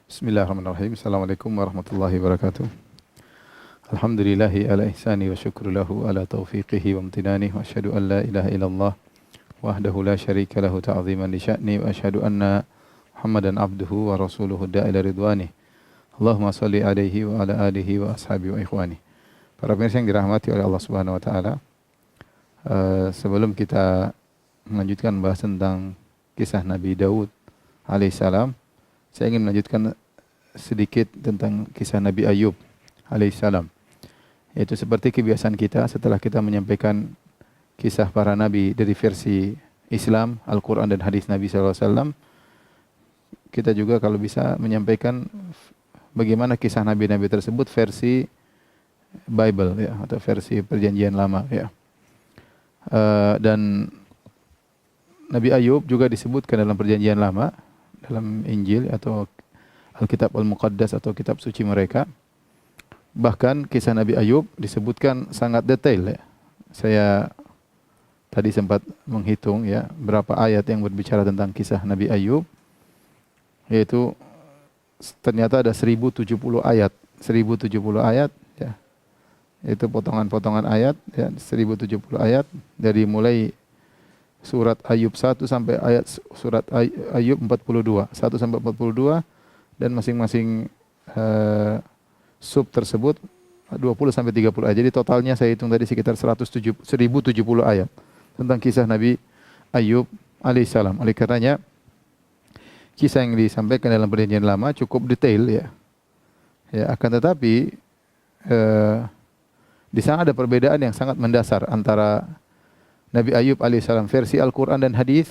Bismillahirrahmanirrahim. Assalamualaikum warahmatullahi wabarakatuh. Alhamdulillahi ala ihsani wa syukru lahu ala taufiqihi wa amtinani wa asyhadu an la ilaha illallah wahdahu la syarika lahu ta'ziman li sya'ni wa asyhadu anna Muhammadan abduhu wa rasuluhu da'ila ridwani. Allahumma salli alaihi wa ala alihi wa ashabihi wa ikhwani. Para pemirsa yang dirahmati oleh Allah Subhanahu wa taala, sebelum kita melanjutkan bahas tentang kisah Nabi Daud alaihissalam, saya ingin melanjutkan sedikit tentang kisah Nabi Ayub alaihissalam. Yaitu seperti kebiasaan kita setelah kita menyampaikan kisah para nabi dari versi Islam, Al-Quran dan hadis Nabi SAW, kita juga kalau bisa menyampaikan bagaimana kisah nabi-nabi tersebut versi Bible ya, atau versi Perjanjian Lama ya. Dan Nabi Ayub juga disebutkan dalam Perjanjian Lama, dalam Injil atau Alkitab Al-Muqaddas atau kitab suci mereka. Bahkan kisah Nabi Ayub disebutkan sangat detail ya. Saya tadi sempat menghitung ya berapa ayat yang berbicara tentang kisah Nabi Ayub. Yaitu ternyata ada 1070 ayat. 1070 ayat ya. Itu potongan-potongan ayat ya, 1070 ayat dari mulai surat Ayub 1 sampai surat Ayub 42, 1 sampai 42, dan masing-masing sub tersebut 20 sampai 30 ayat. Jadi totalnya saya hitung tadi sekitar 1070 ayat tentang kisah Nabi Ayub alaihissalam. Oleh karenanya kisah yang disampaikan dalam Perjanjian Lama cukup detail ya. Ya, akan tetapi di sana ada perbedaan yang sangat mendasar antara Nabi Ayub alaihissalam versi Al-Quran dan hadis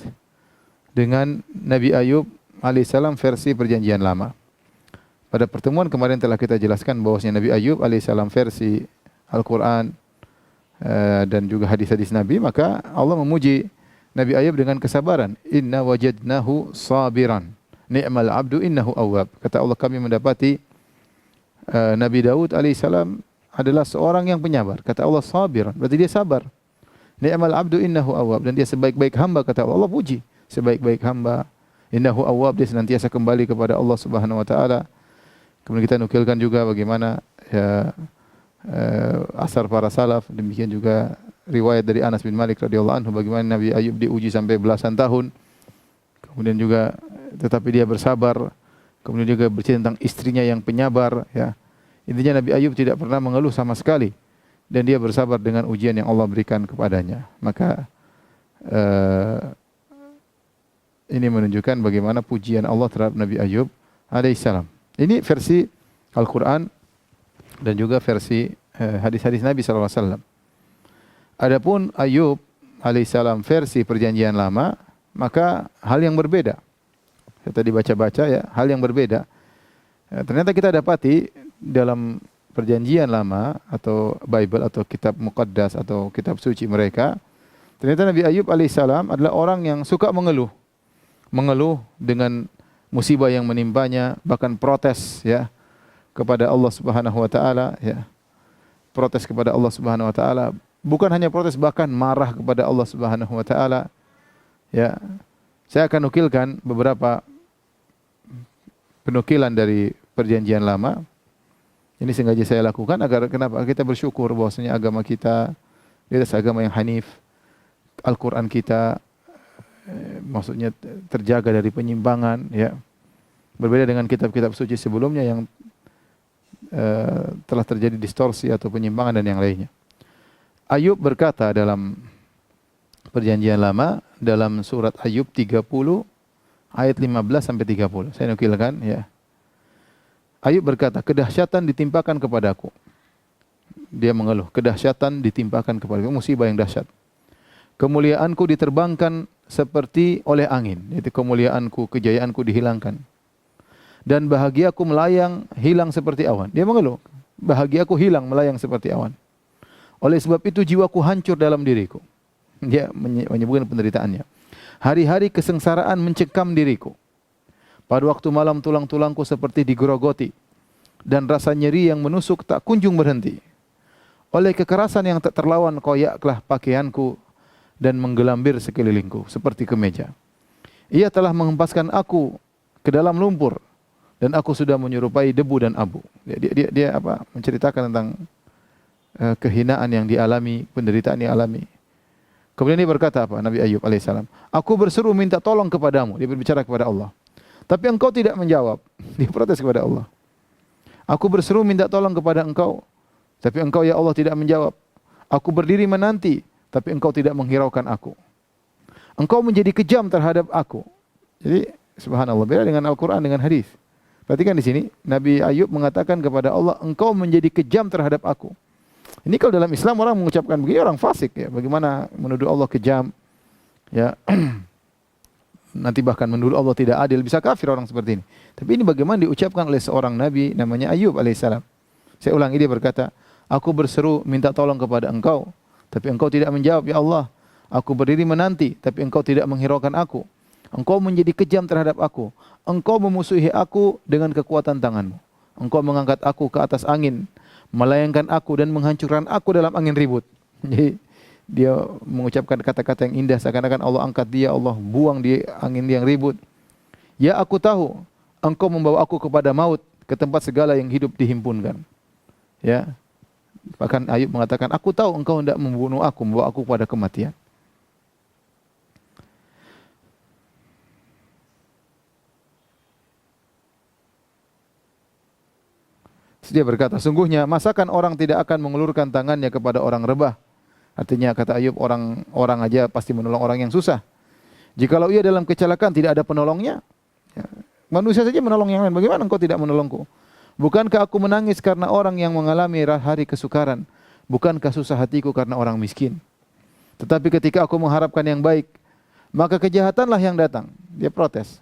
dengan Nabi Ayub alaihissalam versi Perjanjian Lama. Pada pertemuan kemarin telah kita jelaskan bahwasanya Nabi Ayub alaihissalam versi Al-Quran dan juga hadis-hadis Nabi, maka Allah memuji Nabi Ayub dengan kesabaran. Inna wajadnahu sabiran, ni'mal abdu innahu awwab. Kata Allah, kami mendapati Nabi Daud alaihissalam adalah seorang yang penyabar. Kata Allah sabiran, berarti dia sabar. Ni'mal abdu innahu awwab, dan dia sebaik-baik hamba, kata Allah. Allah puji sebaik-baik hamba. Innahu awwab, dia senantiasa kembali kepada Allah Subhanahu wa taala. Kemudian kita nukilkan juga bagaimana ya, asar para salaf, demikian juga riwayat dari Anas bin Malik radhiyallahu anhu bagaimana Nabi Ayub diuji sampai belasan tahun. Kemudian juga tetapi dia bersabar. Kemudian juga bercerita tentang istrinya yang penyabar ya. Intinya Nabi Ayub tidak pernah mengeluh sama sekali, dan dia bersabar dengan ujian yang Allah berikan kepadanya. Maka ini menunjukkan bagaimana pujian Allah terhadap Nabi Ayub alaihissalam. Ini versi Al-Quran dan juga versi hadis-hadis Nabi SAW. Adapun Ayub alaihissalam versi Perjanjian Lama, maka hal yang berbeda. Saya tadi baca-baca ya, hal yang berbeda. Ternyata kita dapati dalam Perjanjian Lama atau Bible atau kitab Muqaddas atau kitab suci mereka, ternyata Nabi Ayub alaihissalam adalah orang yang suka mengeluh dengan musibah yang menimpanya, bahkan protes ya kepada Allah Subhanahu wa taala ya. Protes kepada Allah Subhanahu wa taala, bukan hanya protes, bahkan marah kepada Allah Subhanahu wa taala ya. Saya akan nukilkan beberapa penukilan dari Perjanjian Lama. Ini sengaja saya lakukan agar kenapa kita bersyukur bahwasanya agama kita adalah agama yang hanif. Al-Quran kita maksudnya terjaga dari penyimpangan ya. Berbeda dengan kitab-kitab suci sebelumnya yang telah terjadi distorsi atau penyimpangan dan yang lainnya. Ayub berkata dalam Perjanjian Lama dalam surat Ayub 30 ayat 15 sampai 30. Saya nukilkan ya. Ayub berkata, kedahsyatan ditimpakan kepadaku. Dia mengeluh, kedahsyatan ditimpakan kepadaku, musibah yang dahsyat. Kemuliaanku diterbangkan seperti oleh angin, yaitu kemuliaanku, kejayaanku dihilangkan. Dan bahagiaku melayang, hilang seperti awan. Dia mengeluh, bahagiaku hilang, melayang seperti awan. Oleh sebab itu jiwaku hancur dalam diriku. Dia menyebutkan penderitaannya. Hari-hari kesengsaraan mencekam diriku. Pada waktu malam tulang-tulangku seperti digerogoti, dan rasa nyeri yang menusuk tak kunjung berhenti. Oleh kekerasan yang tak terlawan koyaklah pakaianku dan menggelambir sekelilingku seperti kemeja. Ia telah menghempaskan aku ke dalam lumpur, dan aku sudah menyerupai debu dan abu. Dia menceritakan tentang kehinaan yang dialami, penderitaan yang dialami. Kemudian dia berkata apa? Nabi Ayub alaihissalam, aku berseru minta tolong kepadamu. Dia berbicara kepada Allah. Tapi engkau tidak menjawab. Dia protes kepada Allah. Aku berseru minta tolong kepada engkau. Tapi engkau ya Allah tidak menjawab. Aku berdiri menanti. Tapi engkau tidak menghiraukan aku. Engkau menjadi kejam terhadap aku. Jadi subhanallah, beda dengan Al-Quran, dengan hadis. Perhatikan di sini, Nabi Ayub mengatakan kepada Allah, engkau menjadi kejam terhadap aku. Ini kalau dalam Islam orang mengucapkan begini, orang fasik ya. Bagaimana menuduh Allah kejam? Ya. Nanti bahkan menuduh Allah tidak adil, bisa kafir orang seperti ini. Tapi ini bagaimana diucapkan oleh seorang nabi namanya Ayub alaihissalam. Saya ulangi, dia berkata, aku berseru minta tolong kepada engkau, tapi engkau tidak menjawab ya Allah. Aku berdiri menanti, tapi engkau tidak menghiraukan aku. Engkau menjadi kejam terhadap aku. Engkau memusuhi aku dengan kekuatan tanganmu. Engkau mengangkat aku ke atas angin, melayangkan aku dan menghancurkan aku dalam angin ribut. Jadi dia mengucapkan kata-kata yang indah, seakan-akan Allah angkat dia, Allah buang di angin yang ribut. Ya aku tahu, engkau membawa aku kepada maut, ke tempat segala yang hidup dihimpunkan. Ya. Bahkan Ayub mengatakan, aku tahu engkau hendak membunuh aku, membawa aku kepada kematian. Dia berkata, sungguhnya masakan orang tidak akan mengulurkan tangannya kepada orang rebah. Artinya kata Ayub, orang aja pasti menolong orang yang susah. Jikalau ia dalam kecelakaan tidak ada penolongnya, ya, manusia saja menolong yang lain. Bagaimana engkau tidak menolongku? Bukankah aku menangis karena orang yang mengalami hari kesukaran? Bukankah susah hatiku karena orang miskin? Tetapi ketika aku mengharapkan yang baik, maka kejahatanlah yang datang. Dia protes.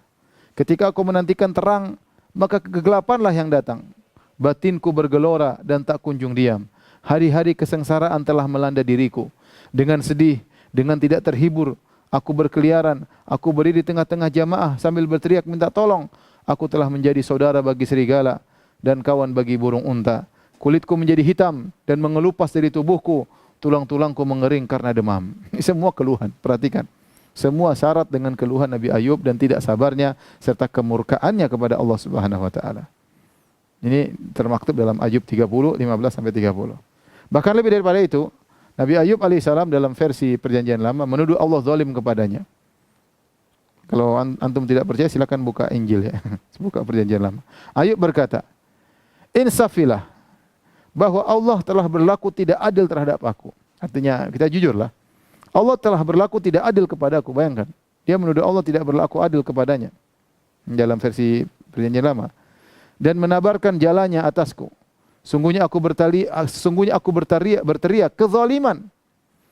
Ketika aku menantikan terang, maka kegelapanlah yang datang. Batinku bergelora dan tak kunjung diam. Hari-hari kesengsaraan telah melanda diriku. Dengan sedih, dengan tidak terhibur, aku berkeliaran. Aku berdiri di tengah-tengah jamaah sambil berteriak minta tolong. Aku telah menjadi saudara bagi serigala dan kawan bagi burung unta. Kulitku menjadi hitam dan mengelupas dari tubuhku. Tulang-tulangku mengering karena demam. Ini semua keluhan. Perhatikan. Semua syarat dengan keluhan Nabi Ayub dan tidak sabarnya serta kemurkaannya kepada Allah Subhanahu wa taala. Ini termaktub dalam Ayub 30, 15 sampai 30. Bahkan lebih daripada itu, Nabi Ayub alaihissalam dalam versi Perjanjian Lama menuduh Allah zalim kepadanya. Kalau antum tidak percaya silakan buka Injil ya. Buka Perjanjian Lama. Ayub berkata, "Insafilah bahwa Allah telah berlaku tidak adil terhadap aku." Artinya kita jujurlah. Allah telah berlaku tidak adil kepadaku. Bayangkan, dia menuduh Allah tidak berlaku adil kepadanya. Dalam versi Perjanjian Lama. Dan menabarkan jalannya atasku. Sungguhnya aku berteriak kezaliman,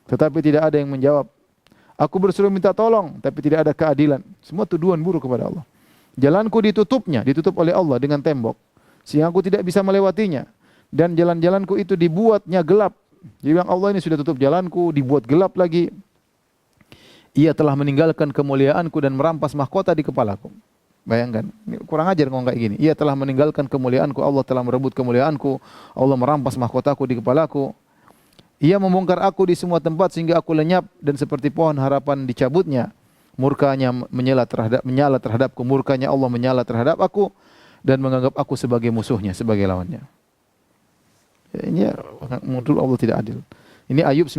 tetapi tidak ada yang menjawab. Aku berseru minta tolong, tapi tidak ada keadilan. Semua tuduhan buruk kepada Allah. Jalanku ditutup oleh Allah dengan tembok, sehingga aku tidak bisa melewatinya. Dan jalan-jalanku itu dibuatnya gelap. Dia bilang Allah ini sudah tutup jalanku, dibuat gelap lagi. Ia telah meninggalkan kemuliaanku dan merampas mahkota di kepalaku. Bayangkan, ini kurang ajar ngomong kayak gini. Ia telah meninggalkan kemuliaanku, Allah telah merebut kemuliaanku, Allah merampas mahkotaku di kepalaku. Ia membongkar aku di semua tempat sehingga aku lenyap dan seperti pohon harapan dicabutnya. Murkanya menyala terhadapku, murkanya Allah menyala terhadap aku dan menganggap aku sebagai musuhnya, sebagai lawannya. Ya, ini menurut Allah tidak adil. Ini Ayub 19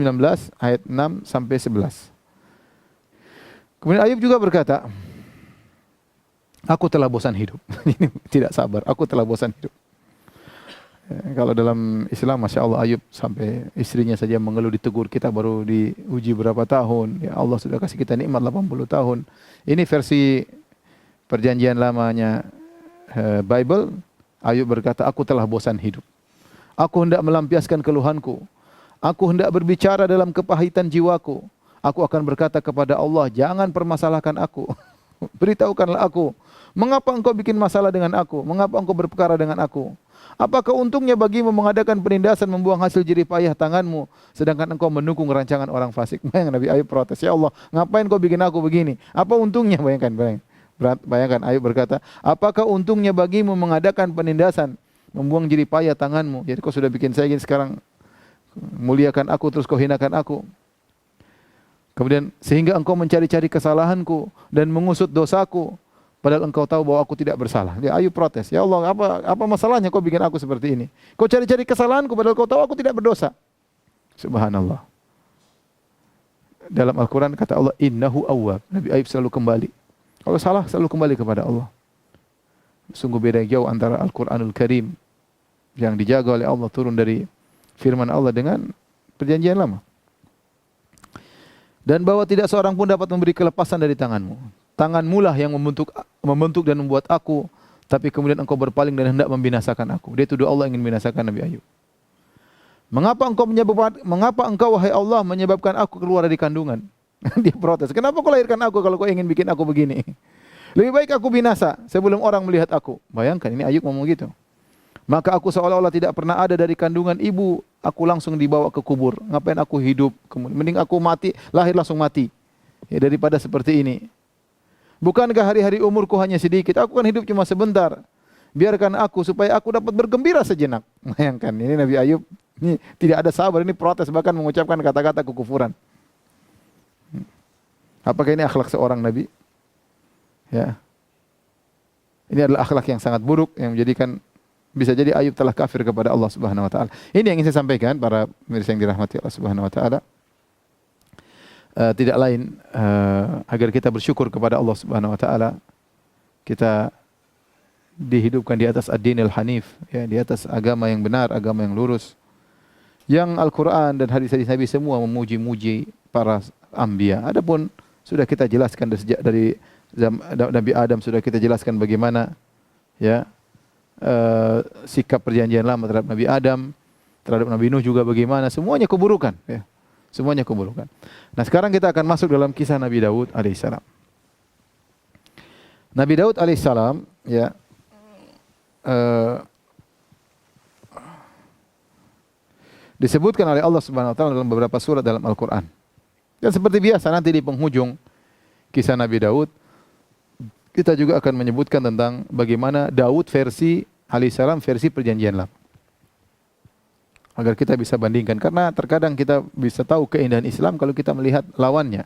ayat 6 sampai 11. Kemudian Ayub juga berkata, aku telah bosan hidup. Ini tidak sabar. Aku telah bosan hidup. Kalau dalam Islam, Masya Allah, Ayub sampai istrinya saja mengeluh, ditegur, kita baru diuji berapa tahun. Ya Allah sudah kasih kita nikmat 80 tahun. Ini versi Perjanjian Lamanya Bible. Ayub berkata, aku telah bosan hidup. Aku hendak melampiaskan keluhanku. Aku hendak berbicara dalam kepahitan jiwaku. Aku akan berkata kepada Allah, jangan permasalahkan aku. Beritahukanlah aku, mengapa engkau bikin masalah dengan aku? Mengapa engkau berperkara dengan aku? Apakah untungnya bagimu mengadakan penindasan, membuang hasil jerih payah tanganmu, sedangkan engkau mendukung rancangan orang fasik? Bayangkan Nabi Ayub protes, ya Allah, ngapain kau bikin aku begini? Apa untungnya? Bayangkan Ayub berkata, apakah untungnya bagimu mengadakan penindasan, membuang jerih payah tanganmu? Jadi kau sudah bikin saya gini, sekarang muliakan aku, terus kau hinakan aku. Kemudian sehingga engkau mencari-cari kesalahanku dan mengusut dosaku. padahal engkau tahu bahwa aku tidak bersalah. Dia Ayub protes, ya Allah, apa masalahnya kau bikin aku seperti ini? Kau cari-cari kesalahanku padahal kau tahu aku tidak berdosa. Subhanallah. Dalam Al-Quran kata Allah, innahu awwab. Nabi Ayub selalu kembali. Kalau salah selalu kembali kepada Allah. Sungguh beda jauh antara Al-Quranul Karim yang dijaga oleh Allah, turun dari firman Allah, dengan perjanjian lama. Dan bahwa tidak seorang pun dapat memberi kelepasan dari tanganmu. Tanganmu lah yang membentuk dan membuat aku, tapi kemudian engkau berpaling dan hendak membinasakan aku. Dia tuduh Allah ingin membinasakan Nabi Ayub. Mengapa engkau wahai Allah menyebabkan aku keluar dari kandungan? Dia protes. Kenapa kau lahirkan aku kalau kau ingin bikin aku begini? Lebih baik aku binasa sebelum orang melihat aku. Bayangkan, ini Ayub ngomong gitu. Maka aku seolah-olah tidak pernah ada dari kandungan ibu, aku langsung dibawa ke kubur. Ngapain aku hidup? Mending aku mati, lahir langsung mati. Ya, daripada seperti ini. Bukankah hari-hari umurku hanya sedikit? Aku kan hidup cuma sebentar. Biarkan aku supaya aku dapat bergembira sejenak. Bayangkan, ini Nabi Ayub ini tidak ada sabar, ini protes, bahkan mengucapkan kata-kata kekufuran. Apakah ini akhlak seorang Nabi? Ya. Ini adalah akhlak yang sangat buruk yang menjadikan bisa jadi Ayub telah kafir kepada Allah Subhanahu wa taala. Ini yang ingin saya sampaikan para pemirsa yang dirahmati Allah Subhanahu wa taala. Tidak lain agar kita bersyukur kepada Allah Subhanahu wa taala. Kita dihidupkan di atas ad-dinil hanif, ya, di atas agama yang benar, agama yang lurus. Yang Al-Qur'an dan hadis-hadis Nabi semua memuji-muji para anbiya. Adapun sudah kita jelaskan dari Nabi Adam, sudah kita jelaskan bagaimana, ya, sikap perjanjian lama terhadap Nabi Adam, terhadap Nabi Nuh juga bagaimana, semuanya keburukan, ya. Semuanya keburukan. Nah, sekarang kita akan masuk dalam kisah Nabi Daud alaihissalam. Nabi Daud alaihissalam, ya, disebutkan oleh Allah Subhanahu wa taala dalam beberapa surat dalam Al-Qur'an. Dan seperti biasa nanti di penghujung kisah Nabi Daud kita juga akan menyebutkan tentang bagaimana Daud versi alaihissalam versi perjanjian lama. Agar kita bisa bandingkan, karena terkadang kita bisa tahu keindahan Islam kalau kita melihat lawannya.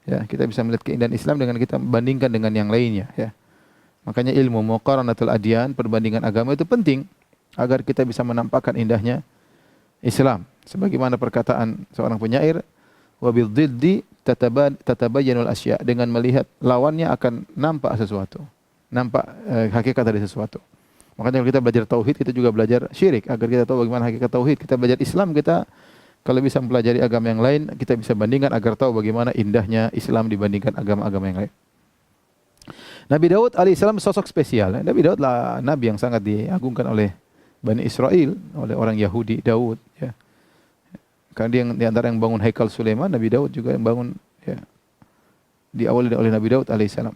Ya, kita bisa melihat keindahan Islam dengan kita bandingkan dengan yang lainnya, ya. Makanya ilmu muqaranatul adyan, perbandingan agama itu penting agar kita bisa menampakkan indahnya Islam. Sebagaimana perkataan seorang penyair, wa bil dhiddi tatabayyanul asya, dengan melihat lawannya akan nampak sesuatu. Nampak hakikat dari sesuatu. Makanya kalau kita belajar tauhid, kita juga belajar syirik agar kita tahu bagaimana hakikat tauhid. Kita belajar Islam, kita kalau bisa mempelajari agama yang lain, kita bisa bandingkan agar tahu bagaimana indahnya Islam dibandingkan agama-agama yang lain. Nabi Daud alaihissalam sosok spesial. Nabi Daud lah nabi yang sangat diagungkan oleh Bani Israel, oleh orang Yahudi, Daud, ya. Karena dia di antara yang bangun Haikal Sulaiman, Nabi Daud juga yang bangun, ya. Diawali oleh Nabi Daud alaihissalam.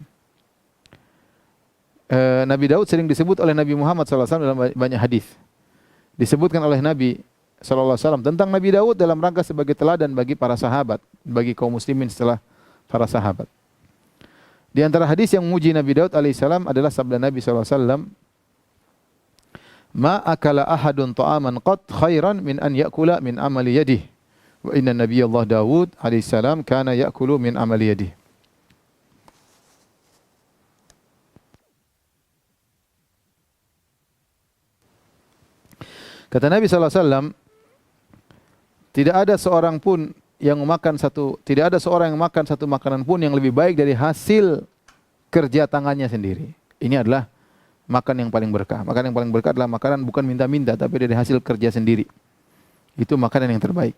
Nabi Daud sering disebut oleh Nabi Muhammad SAW dalam banyak hadis. Disebutkan oleh Nabi SAW tentang Nabi Daud dalam rangka sebagai teladan bagi para sahabat, bagi kaum muslimin setelah para sahabat. Di antara hadis yang memuji Nabi Daud alaihissalam adalah sabda Nabi SAW, ma akala ahadun ta'aman qat khairan min an ya'kula min amali yadihi. Wa inna nabiyallah Daud alaihissalam kana ya'kulu min amali yadihi. Kata Nabi SAW, tidak ada seorang pun tidak ada seorang yang makan satu makanan pun yang lebih baik dari hasil kerja tangannya sendiri. Ini adalah makan yang paling berkah. Makan yang paling berkah adalah makanan bukan minta-minta, tapi dari hasil kerja sendiri. Itu makanan yang terbaik.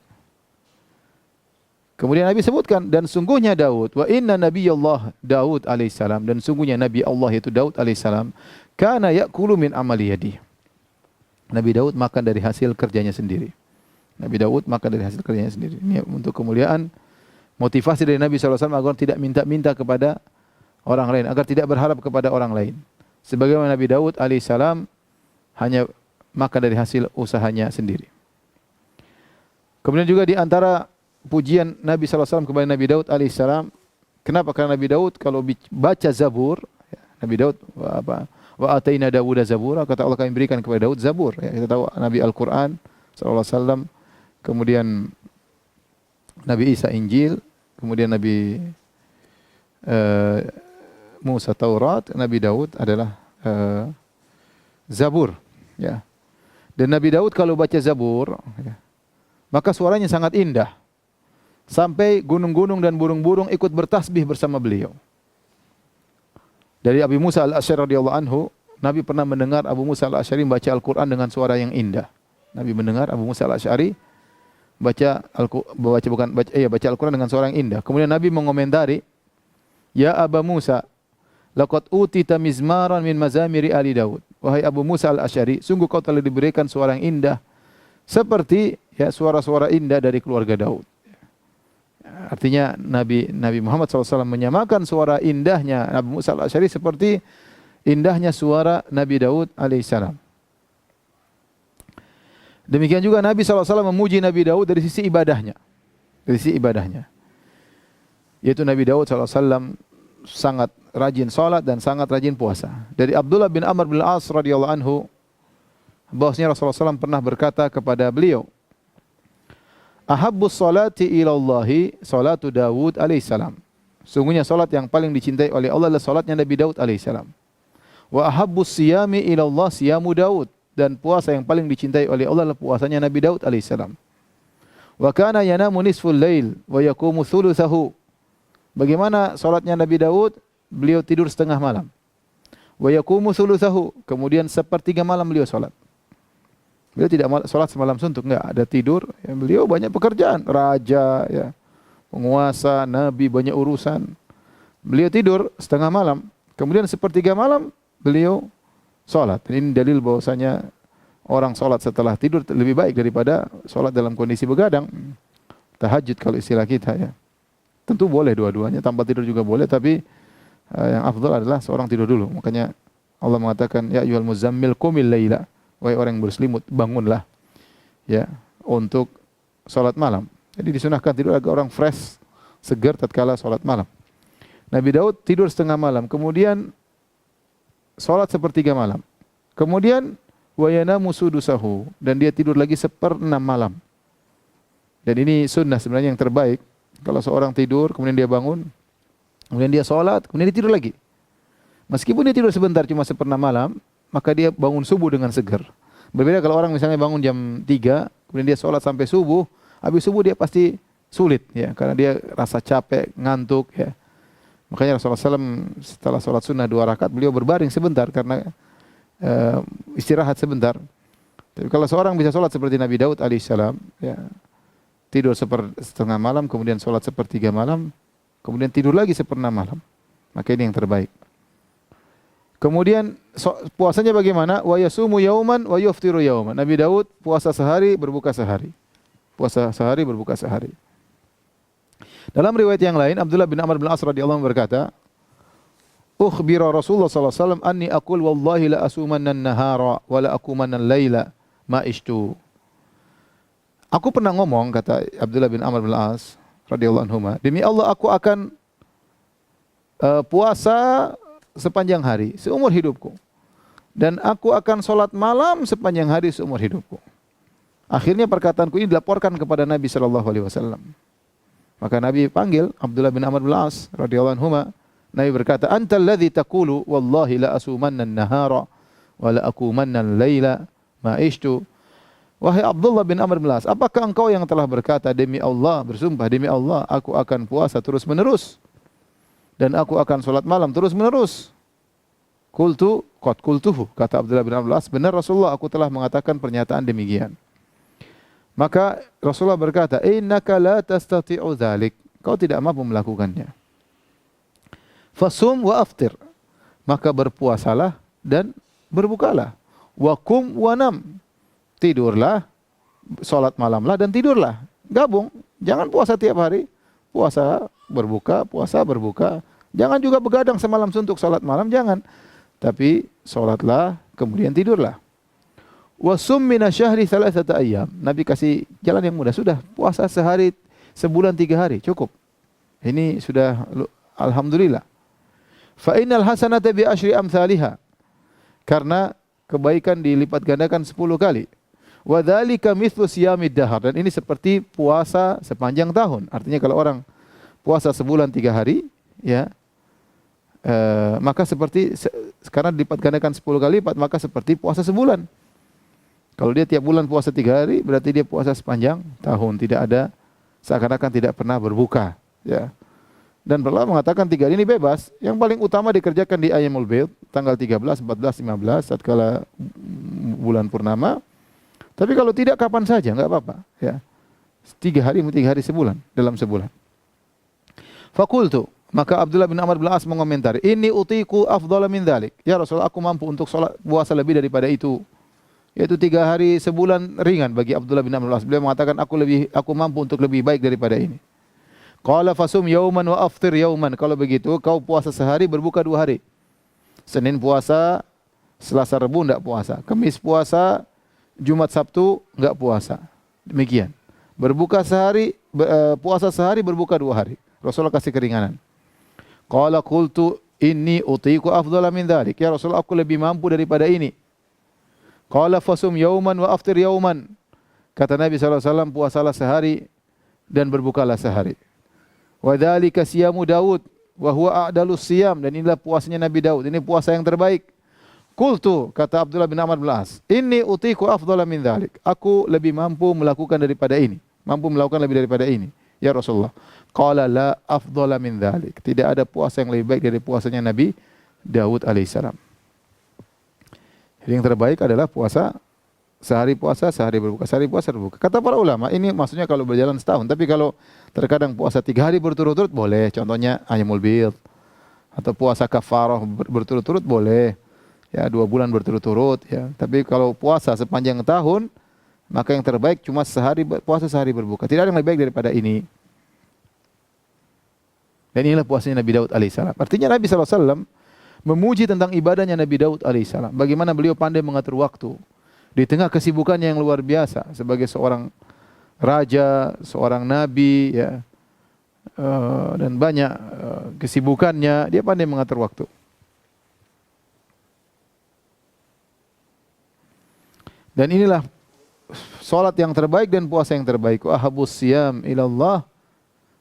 Kemudian Nabi sebutkan, dan sungguhnya Daud, wa inna nabiyallah Daud alaihissalam, dan sungguhnya Nabi Allah yaitu Daud alaihissalam, kana ya'kulu min amali yadihi. Nabi Daud makan dari hasil kerjanya sendiri. Nabi Daud makan dari hasil kerjanya sendiri. Ini untuk kemuliaan, motivasi dari Nabi SAW agar tidak minta-minta kepada orang lain, agar tidak berharap kepada orang lain. Sebagaimana Nabi Daud alaihissalam hanya makan dari hasil usahanya sendiri. Kemudian juga di antara pujian Nabi SAW kepada Nabi Daud alaihissalam, kenapa? Karena Nabi Daud kalau baca Zabur, Nabi Daud wa ataina Dawuda Zabura, kata Allah kami berikan kepada Daud Zabur. Ya, kita tahu Nabi Al-Quran sallallahu alaihi wasallam, kemudian Nabi Isa Injil, kemudian Nabi Musa Taurat, Nabi Daud adalah Zabur, ya. Dan Nabi Daud kalau baca Zabur, ya, maka suaranya sangat indah. Sampai gunung-gunung dan burung-burung ikut bertasbih bersama beliau. Dari Abi Musa Al-Asy'ari radhiyallahu anhu, Nabi pernah mendengar Abu Musa Al-Asy'ari membaca Al-Qur'an dengan suara yang indah. Nabi mendengar Abu Musa Al-Asy'ari baca Al-Qur'an dengan suara yang indah. Kemudian Nabi mengomentari, "Ya Aba Musa, laqad utita mizmaran min mazamiri ali Daud." Wahai Abu Musa Al-Asy'ari, sungguh kau telah diberikan suara yang indah seperti ya suara-suara indah dari keluarga Daud. Artinya Nabi Muhammad SAW menyamakan suara indahnya Abu Musa Al-Asy'ari seperti indahnya suara Nabi Daud alaihissalam. Demikian juga Nabi SAW memuji Nabi Daud dari sisi ibadahnya. Dari sisi ibadahnya. Yaitu Nabi Daud SAW sangat rajin salat dan sangat rajin puasa. Dari Abdullah bin Amr bin Al-As radhiyallahu anhu, bahwasanya Rasulullah SAW pernah berkata kepada beliau, "Ahabbus salati ilallahi salatu Daud alaihissalam." Sungguhnya salat yang paling dicintai oleh Allah adalah salatnya Nabi Daud alaihissalam. Wa ahabbus siyami ilallah siyamu Daud, dan puasa yang paling dicintai oleh Allah adalah puasanya Nabi Daud alaihissalam. Wa kana yanamu nisful lail wa yaqumu thulutsahu. Bagaimana salatnya Nabi Daud? Beliau tidur setengah malam. Wa yaqumu thulutsahu, kemudian sepertiga malam beliau salat. Beliau tidak salat semalam suntuk, enggak, ada tidur. Ya, beliau banyak pekerjaan, raja, ya, penguasa, nabi, banyak urusan. Beliau tidur setengah malam, kemudian sepertiga malam beliau salat. Ini dalil bahwasanya orang salat setelah tidur lebih baik daripada salat dalam kondisi begadang. Tahajud kalau istilah kita, ya. Tentu boleh dua-duanya, tanpa tidur juga boleh, tapi yang afdal adalah seorang tidur dulu. Makanya Allah mengatakan, "Ya ayyuhal muzammil qumil laila." Wahai orang yang berselimut, bangunlah, ya, untuk salat malam. Jadi disunahkan tidur agar orang fresh, segar tatkala salat malam. Nabi Daud tidur setengah malam, kemudian salat sepertiga malam. Kemudian wa yanamu sudusahu, dan dia tidur lagi seperenam malam. Dan ini sunnah sebenarnya yang terbaik. Kalau seorang tidur, kemudian dia bangun, kemudian dia salat, kemudian dia tidur lagi. Meskipun dia tidur sebentar cuma seperenam malam, maka dia bangun subuh dengan segar. Berbeda kalau orang misalnya bangun jam 3, kemudian dia sholat sampai subuh, habis subuh dia pasti sulit, ya, karena dia rasa capek, ngantuk, ya. Makanya Rasulullah SAW setelah sholat sunnah 2 rakaat, beliau berbaring sebentar karena istirahat sebentar. Tapi kalau seorang bisa sholat seperti Nabi Daud alaihissalam, ya, tidur setengah malam, kemudian sholat sepertiga malam, kemudian tidur lagi seperenam malam, maka ini yang terbaik. Kemudian puasanya bagaimana? Wa yasumu yauman wa yuftiru yauman. Nabi Daud puasa sehari, berbuka sehari. Puasa sehari, berbuka sehari. Dalam riwayat yang lain, Abdullah bin Amr bin As radhiyallahu anhu berkata, "Ukhbira Rasulullah sallallahu alaihi wasallam anni aqul wallahi la asumanna an-nahara wa la akumanna al-laila ma ishtu." Aku pernah ngomong, kata Abdullah bin Amr bin As radhiyallahu anhu, demi Allah aku akan puasa sepanjang hari, seumur hidupku. Dan aku akan sholat malam sepanjang hari seumur hidupku. Akhirnya perkataanku ini dilaporkan kepada Nabi SAW. Maka Nabi panggil Abdullah bin Amr bin As radhiyallahu anhu. Nabi berkata, "Anta alladhi taqulu wallahi la asumanna an-nahara wa la akumanna al-laila ma ishtu." Wahai Abdullah bin Amr bin As, apakah engkau yang telah berkata, demi Allah, bersumpah demi Allah, aku akan puasa terus menerus dan aku akan sholat malam terus menerus. Qultu qad qultuhu, kata Abdullah bin Amr bin As, benar Rasulullah, aku telah mengatakan pernyataan demikian. Maka Rasulullah berkata, innaka la tastati'u dzalik, kau tidak mampu melakukannya. Fasum wa aftir, maka berpuasalah dan berbukalah. Wa qum wa nam, tidurlah, sholat malamlah dan tidurlah. Gabung, jangan puasa tiap hari, puasa berbuka, puasa berbuka. Jangan juga begadang semalam suntuk salat malam, jangan. Tapi salatlah, kemudian tidurlah. Wasum minasyahri thalathata ayyam. Nabi kasih jalan yang mudah, sudah puasa sehari, sebulan 3 hari, cukup. Ini sudah alhamdulillah. Fa innal hasanata bi asyri amsalha. Karena kebaikan dilipat gandakan 10 kali. Wa dzalika mithlu siyamid dahar, dan ini seperti puasa sepanjang tahun. Artinya kalau orang puasa sebulan 3 hari, ya, maka seperti sekarang dilipat gandakan 10 kali lipat, maka seperti puasa sebulan. Kalau dia tiap bulan puasa 3 hari, berarti dia puasa sepanjang tahun, tidak ada, seakan-akan tidak pernah berbuka. Ya. Dan ulama mengatakan 3 hari ini bebas. Yang paling utama dikerjakan di Ayyamul Bid, tanggal 13, 14, 15, tatkala bulan purnama. Tapi kalau tidak kapan saja, enggak apa-apa. Ya. 3 hari sebulan, dalam sebulan. Fakultu, maka Abdullah bin Amr bin As mengomentari, ini utiku afdhala min dzalik. Ya Rasulullah, aku mampu untuk sholat puasa lebih daripada itu. Yaitu 3 hari sebulan ringan bagi Abdullah bin Amr bin As. Beliau mengatakan, aku mampu untuk lebih baik daripada ini. Qala fasum yauman wa aftir yauman. Kalau begitu, kau puasa sehari, berbuka 2 hari. Senin puasa, Selasa Rabu enggak puasa. Kamis puasa, Jumat Sabtu enggak puasa. Demikian. Berbuka sehari, puasa sehari, berbuka 2 hari. Rasulullah kasih keringanan. Qala qultu inni utiku afdhala min dzalik. Ya Rasulullah, aku lebih mampu daripada ini. Qala fasum yauman wa aftir yauman. Kata Nabi SAW, puasalah sehari dan berbukalah sehari. Wa dzalika siyamu Daud wa huwa a'dalus siyam, dan inilah puasanya Nabi Daud. Ini puasa yang terbaik. Qultu, kata Abdullah bin Amr bin As, inni utiku afdhala min dzalik. Aku lebih mampu melakukan daripada ini. Mampu melakukan lebih daripada ini. Ya Rasulullah. Qala la afdhala min dzalik. Tidak ada puasa yang lebih baik dari puasanya Nabi Daud alaihissalam. Jadi yang terbaik adalah puasa, sehari berbuka, sehari puasa berbuka. Kata para ulama, ini maksudnya kalau berjalan setahun. Tapi kalau terkadang puasa 3 hari berturut-turut boleh. Contohnya Ayyamul Bid. Atau puasa kafarah berturut-turut boleh. Ya, 2 bulan berturut-turut. Ya. Tapi kalau puasa sepanjang tahun, maka yang terbaik cuma puasa sehari berbuka. Tidak ada yang lebih baik daripada ini. Dan inilah puasanya Nabi Daud alaihissalam. Artinya Nabi SAW memuji tentang ibadahnya Nabi Daud alaihissalam. Bagaimana beliau pandai mengatur waktu. Di tengah kesibukannya yang luar biasa. Sebagai seorang raja, seorang nabi, ya, dan banyak kesibukannya, dia pandai mengatur waktu. Dan inilah salat yang terbaik dan puasa yang terbaik. Wa habus siyam ilallah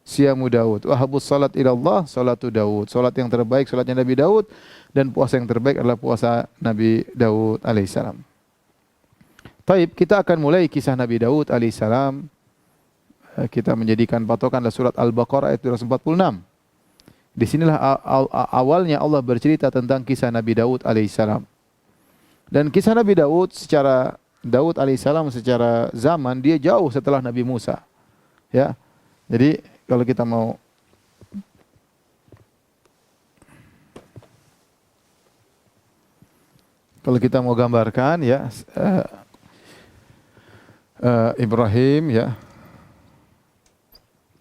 siyamu Daud. Wa habus salat ilallah salatu Daud. Salat yang terbaik salatnya Nabi Daud, dan puasa yang terbaik adalah puasa Nabi Daud alaihissalam. Taib, kita akan mulai kisah Nabi Daud alaihissalam. Kita menjadikan patokan adalah surat Al-Baqarah ayat 246. Di sinilah awalnya Allah bercerita tentang kisah Nabi Daud alaihissalam. Dan kisah Nabi Daud secara zaman dia jauh setelah Nabi Musa. Ya. Jadi kalau kita mau gambarkan, ya, Ibrahim, ya,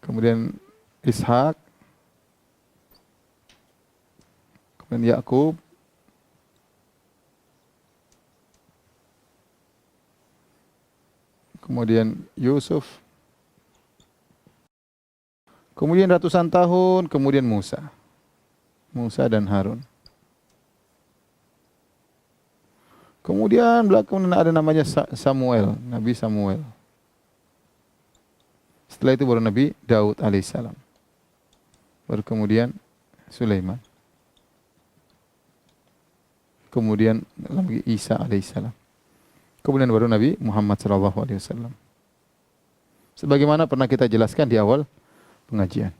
kemudian Ishak, kemudian Yakub, kemudian Yusuf, kemudian ratusan tahun, kemudian Musa dan Harun. Kemudian belakangan ada namanya Samuel, Nabi Samuel. Setelah itu baru Nabi Daud alaihissalam. Baru kemudian Sulaiman. Kemudian lagi Isa alaihissalam. Kemudian baru Nabi Muhammad sallallahu alaihi wasallam. Sebagaimana pernah kita jelaskan di awal pengajian.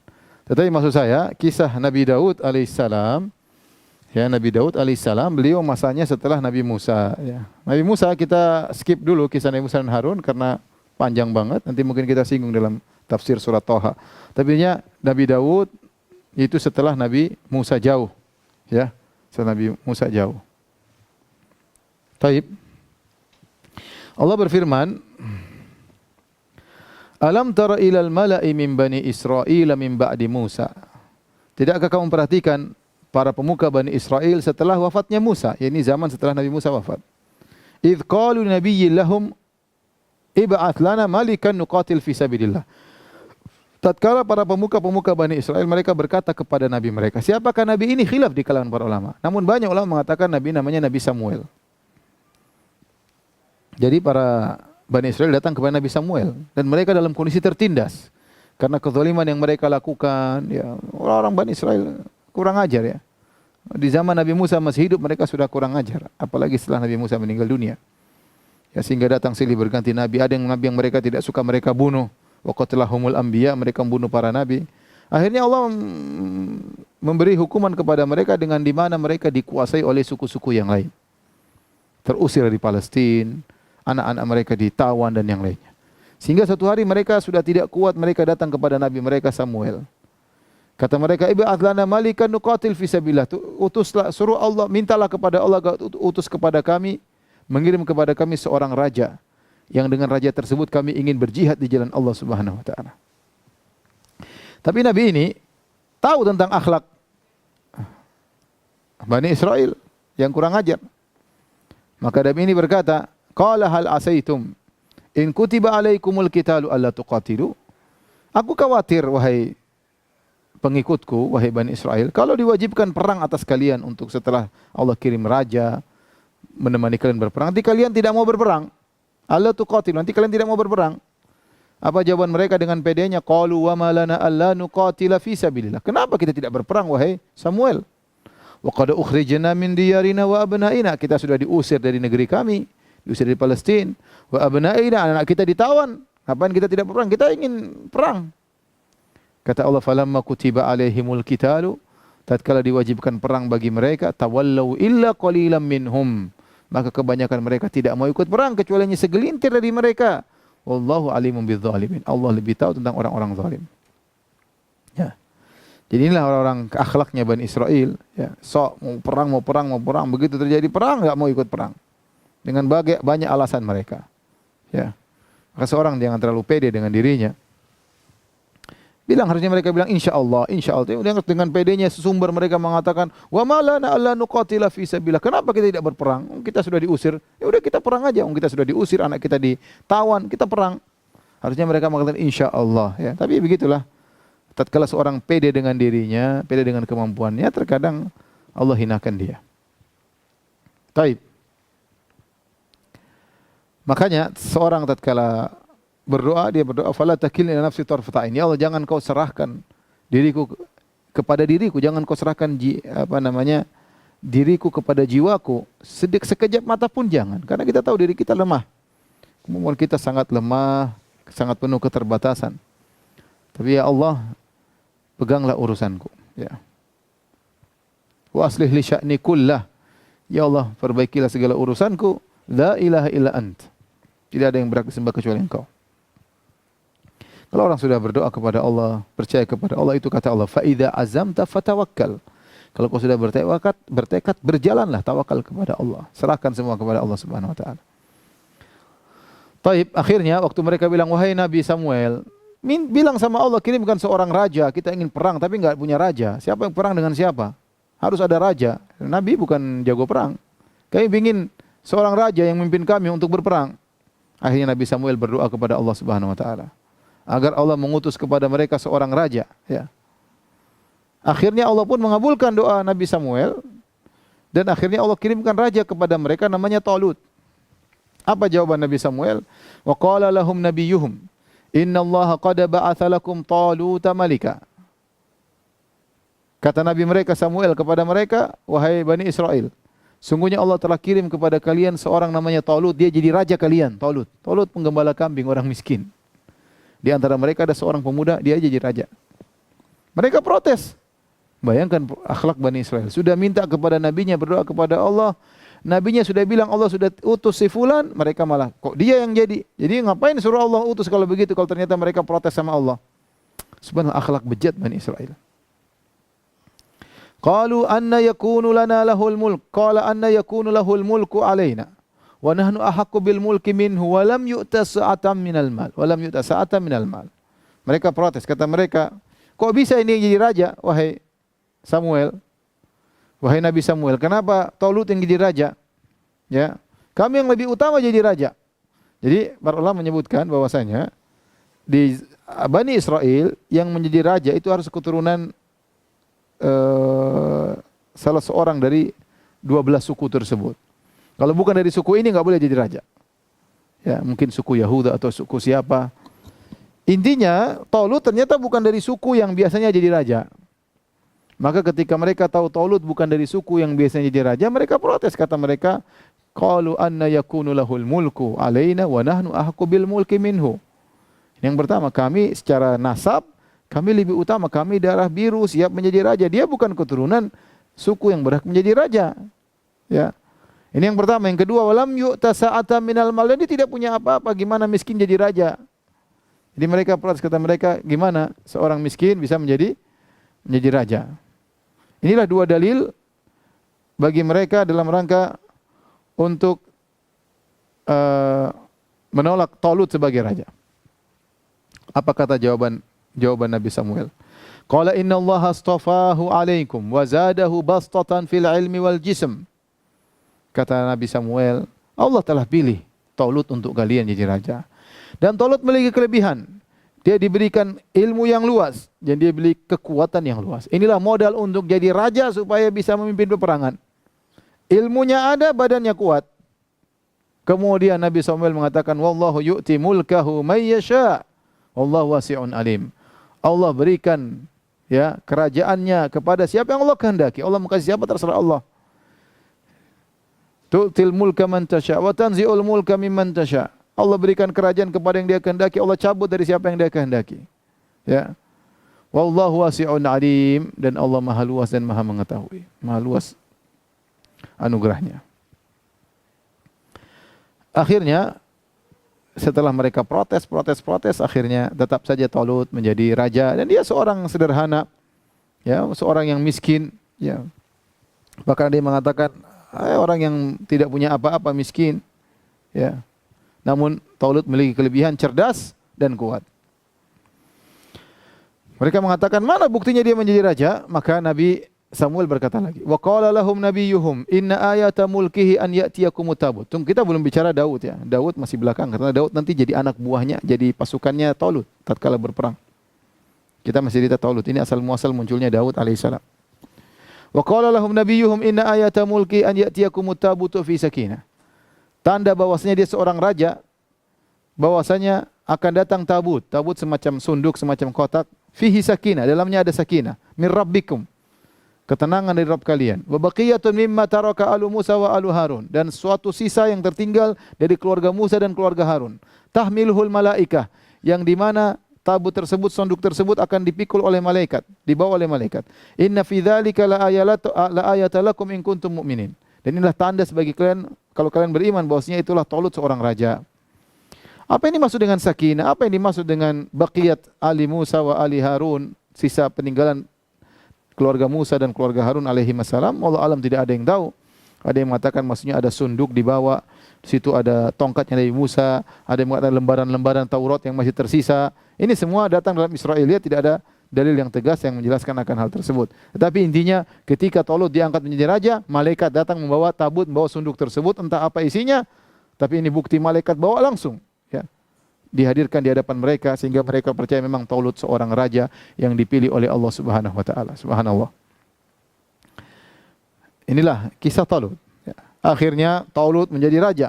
Tetapi maksud saya, kisah Nabi Daud alaihissalam, ya, Nabi Daud alaihissalam, beliau masanya setelah Nabi Musa. Ya. Nabi Musa kita skip dulu kisah Nabi Musa dan Harun karena panjang banget. Nanti mungkin kita singgung dalam tafsir surat Thaha. Tapi Nabi Daud itu setelah Nabi Musa jauh. Ya, setelah Nabi Musa jauh. Taib. Allah berfirman, Alam tara ilal mala'i min bani Israel min ba'di Musa. Tidakkah kamu perhatikan para pemuka Bani Israel setelah wafatnya Musa, yakni zaman setelah Nabi Musa wafat. Idz qalu nabiyyin lahum ib'ats lana malikan nuqatil fi sabilillah. Tatkala para pemuka-pemuka Bani Israel mereka berkata kepada nabi mereka, siapakah nabi ini? Khilaf di kalangan para ulama. Namun banyak ulama mengatakan nabi namanya Nabi Samuel. Jadi para Bani Israel datang kepada Nabi Samuel dan mereka dalam kondisi tertindas karena kezaliman yang mereka lakukan, ya, orang-orang Bani Israel kurang ajar, ya. Di zaman Nabi Musa masih hidup mereka sudah kurang ajar, apalagi setelah Nabi Musa meninggal dunia. Ya, sehingga datang silih berganti nabi. Ada yang nabi yang mereka tidak suka mereka bunuh. Wa qatalahumul anbiya, mereka membunuh para nabi. Akhirnya Allah memberi hukuman kepada mereka dengan di mana mereka dikuasai oleh suku-suku yang lain. Terusir dari Palestina, anak-anak mereka ditawan dan yang lainnya. Sehingga suatu hari mereka sudah tidak kuat, mereka datang kepada nabi mereka Samuel. Kata mereka, "Ib'ats lana malikan nuqatil fi sabilillah." Utuslah, suruh Allah, mintalah kepada Allah utus kepada kami, mengirim kepada kami seorang raja yang dengan raja tersebut kami ingin berjihad di jalan Allah Subhanahu wa taala. Tapi nabi ini tahu tentang akhlak Bani Israel yang kurang ajar. Maka nabi ini berkata, "Qala hal asaitum in kutiba alaikumul qitalu alla tuqatilu?" Aku khawatir wahai pengikutku, wahai Bani Israel, kalau diwajibkan perang atas kalian untuk setelah Allah kirim raja menemani kalian berperang, nanti kalian tidak mau berperang. Allah tuqatil, nanti kalian tidak mau berperang. Apa jawaban mereka dengan pedenya? Qalu wa ma lana alla nuqatila fi sabilillah. Kenapa kita tidak berperang wahai Samuel? Wa qad ukhrijna min diyarina wa abnaina. Kita sudah diusir dari negeri kami, diusir dari Palestina. Wa abnaina, anak kita ditawan. Ngapain kita tidak berperang? Kita ingin perang. Kata Allah, falamma kutiba alaihimul qitalu, tatkala diwajibkan perang bagi mereka, tawallau illa qalilan minhum, maka kebanyakan mereka tidak mau ikut perang kecuali hanya segelintir dari mereka. Wallahu alimun bidzalimin. Allah lebih tahu tentang orang-orang zalim. Ya. Jadi inilah orang-orang akhlaknya Bani Israel, ya. Sok mau perang, begitu terjadi perang enggak mau ikut perang. Dengan banyak alasan mereka. Ya. Maka seorang jangan terlalu pede dengan dirinya. Harusnya mereka bilang insya Allah. Dengan pedenya sesumber mereka mengatakan, wa malana alla nuqatila fi sabilillah. Kenapa kita tidak berperang? Kita sudah diusir. Ya udah kita perang aja. Kita sudah diusir, anak kita ditawan, kita perang. Harusnya mereka mengatakan insya Allah. Ya, tapi begitulah. Tatkala seorang pede dengan dirinya, pede dengan kemampuannya, terkadang Allah hinakan dia. Taib. Makanya seorang tatkala berdoa, dia berdoa, fala takilni ila nafsi tarfata ain. Ya Allah, jangan kau serahkan diriku kepada diriku, jangan kau serahkan diriku kepada jiwaku sekejap mata pun jangan, karena kita tahu diri kita lemah. Kemampuan kita sangat lemah, sangat penuh keterbatasan. Tapi ya Allah, peganglah urusanku, ya. Wa aslih li sya'ni kullah. Ya Allah, perbaikilah segala urusanku. La ilaha illa ant. Tidak ada yang berhak disembah kecuali Engkau. Kalau orang sudah berdoa kepada Allah, percaya kepada Allah, itu kata Allah, fa idza azamta fatawakkal. Kalau kau sudah bertekad, berjalanlah, tawakal kepada Allah. Serahkan semua kepada Allah Subhanahu wa taala. Taib, akhirnya waktu mereka bilang, wahai Nabi Samuel, bilang sama Allah, kirimkan seorang raja, kita ingin perang tapi enggak punya raja. Siapa yang perang dengan siapa? Harus ada raja. Nabi bukan jago perang. Kami ingin seorang raja yang memimpin kami untuk berperang. Akhirnya Nabi Samuel berdoa kepada Allah Subhanahu wa taala agar Allah mengutus kepada mereka seorang raja, ya. Akhirnya Allah pun mengabulkan doa Nabi Samuel dan akhirnya Allah kirimkan raja kepada mereka namanya Talut. Apa jawaban Nabi Samuel? Wa qala lahum nabiyuhum, innallaha qad ba'atha lakum Taluta malika. Kata Nabi mereka Samuel kepada mereka, wahai Bani Israel, sungguhnya Allah telah kirim kepada kalian seorang namanya Talut, dia jadi raja kalian. Talut penggembala kambing, orang miskin. Di antara mereka ada seorang pemuda, dia jadi raja. Mereka protes. Bayangkan akhlak Bani Israel. Sudah minta kepada nabinya, berdoa kepada Allah. Nabinya sudah bilang Allah sudah utus si fulan, mereka malah kok dia yang jadi. Jadi ngapain suruh Allah utus kalau begitu, kalau ternyata mereka protes sama Allah. Subhanallah, akhlak bejat Bani Israel. Qalu anna yakunu lana lahul mulk. Qala anna yakunu lahul mulku alaina. Wa nahnu ahaqqu bil mulki minhu wa lam yu'ta sa'atan minal mal. Mereka protes, kata mereka, kok bisa ini jadi raja wahai Samuel? Wahai Nabi Samuel, kenapa Talut yang jadi raja? Ya, kami yang lebih utama jadi raja. Jadi para ulama menyebutkan bahwasanya di Bani Israel yang menjadi raja itu harus keturunan salah seorang dari 12 suku tersebut. Kalau bukan dari suku ini enggak boleh jadi raja. Ya, mungkin suku Yahuda atau suku siapa. Intinya, Talut ternyata bukan dari suku yang biasanya jadi raja. Maka ketika mereka tahu Talut bukan dari suku yang biasanya jadi raja, mereka protes. Kata mereka, qalu anna yakunu lahul mulku alaina wa nahnu ahqqu bil mulki minhu. Yang pertama, kami secara nasab kami lebih utama, kami darah biru siap menjadi raja. Dia bukan keturunan suku yang berhak menjadi raja. Ya. Ini yang pertama. Yang kedua, walam yu'ta sa'atan minal mal. Dia tidak punya apa-apa, gimana miskin jadi raja? Jadi mereka protes, kata mereka, gimana seorang miskin bisa menjadi raja? Inilah dua dalil bagi mereka dalam rangka untuk menolak Talut sebagai raja. Apa kata jawaban Nabi Samuel? Qala inna Allah astafahu alaikum wa zadahu bastatan fil ilmi wal jism. Kata Nabi Samuel, Allah telah pilih Talut untuk kalian jadi raja. Dan Talut memiliki kelebihan. Dia diberikan ilmu yang luas dan dia diberi kekuatan yang luas. Inilah modal untuk jadi raja supaya bisa memimpin peperangan. Ilmunya ada, badannya kuat. Kemudian Nabi Samuel mengatakan, wallahu yu'ti mulkahu may yasha. Wallahu wasi'un alim. Allah berikan ya kerajaannya kepada siapa yang Allah kehendaki. Allah mengasihi siapa terserah Allah. Tu'til mulka man tasha wa tanzi'ul mulka mimman tasha. Allah berikan kerajaan kepada yang Dia kehendaki, Allah cabut dari siapa yang Dia kehendaki. Ya. Wallahu wasi'un alim, dan Allah Maha luas dan Maha mengetahui. Maha luas anugerahnya. Akhirnya setelah mereka protes, akhirnya tetap saja Talut menjadi raja, dan dia seorang sederhana, ya, seorang yang miskin, ya. Bahkan dia mengatakan, orang yang tidak punya apa-apa, miskin, ya. Namun Talut memiliki kelebihan, cerdas dan kuat. Mereka mengatakan, mana buktinya dia menjadi raja? Maka Nabi Samuel berkata lagi, wa qala lahum nabiyuhum inna ayata mulkihi an ya'tiyakumut tabut. Kita belum bicara Daud, ya. Daud masih belakang, karena Daud nanti jadi anak buahnya, jadi pasukannya Talut tatkala berperang. Kita masih cerita Talut. Ini asal muasal munculnya Daud alaihissalam. Wa qala lahum nabiyuhum inna ayata mulki an ya'tiyakumut tabutu fi sakinah. Tanda bahwasanya dia seorang raja, bahwasanya akan datang tabut. Tabut semacam sunduk, semacam kotak. Fihi sakinah, dalamnya ada sakinah. Min rabbikum, ketenangan dari Rabb kalian. Wa baqiyatun mimma taraka alu Musa wa alu Harun, dan suatu sisa yang tertinggal dari keluarga Musa dan keluarga Harun. Tahmiluhul malaikah, yang di mana tabut tersebut, sonduk tersebut akan dipikul oleh malaikat, dibawa oleh malaikat. Inna fi dzalika la ayatan lakum in kuntum mu'minin. Dan inilah tanda sebagai kalian, kalau kalian beriman, bahwasanya itulah Talut seorang raja. Apa yang dimaksud dengan sakinah? Apa yang dimaksud dengan baqiyat ali Musa wa ali Harun, sisa peninggalan keluarga Musa dan keluarga Harun alaihi wassalam? Allah alam, tidak ada yang tahu. Ada yang mengatakan maksudnya ada sunduk dibawa, di situ ada tongkatnya dari Musa, ada yang mengatakan lembaran-lembaran Taurat yang masih tersisa. Ini semua datang dalam Israiliyat, tidak ada dalil yang tegas yang menjelaskan akan hal tersebut. Tetapi intinya ketika Talut diangkat menjadi raja, malaikat datang membawa tabut, membawa sunduk tersebut, entah apa isinya, tapi ini bukti malaikat bawa langsung, ya. Dihadirkan di hadapan mereka sehingga mereka percaya memang Talut seorang raja yang dipilih oleh Allah Subhanahu wa taala. Subhanallah. Inilah kisah Talut. Ya. Akhirnya Talut menjadi raja.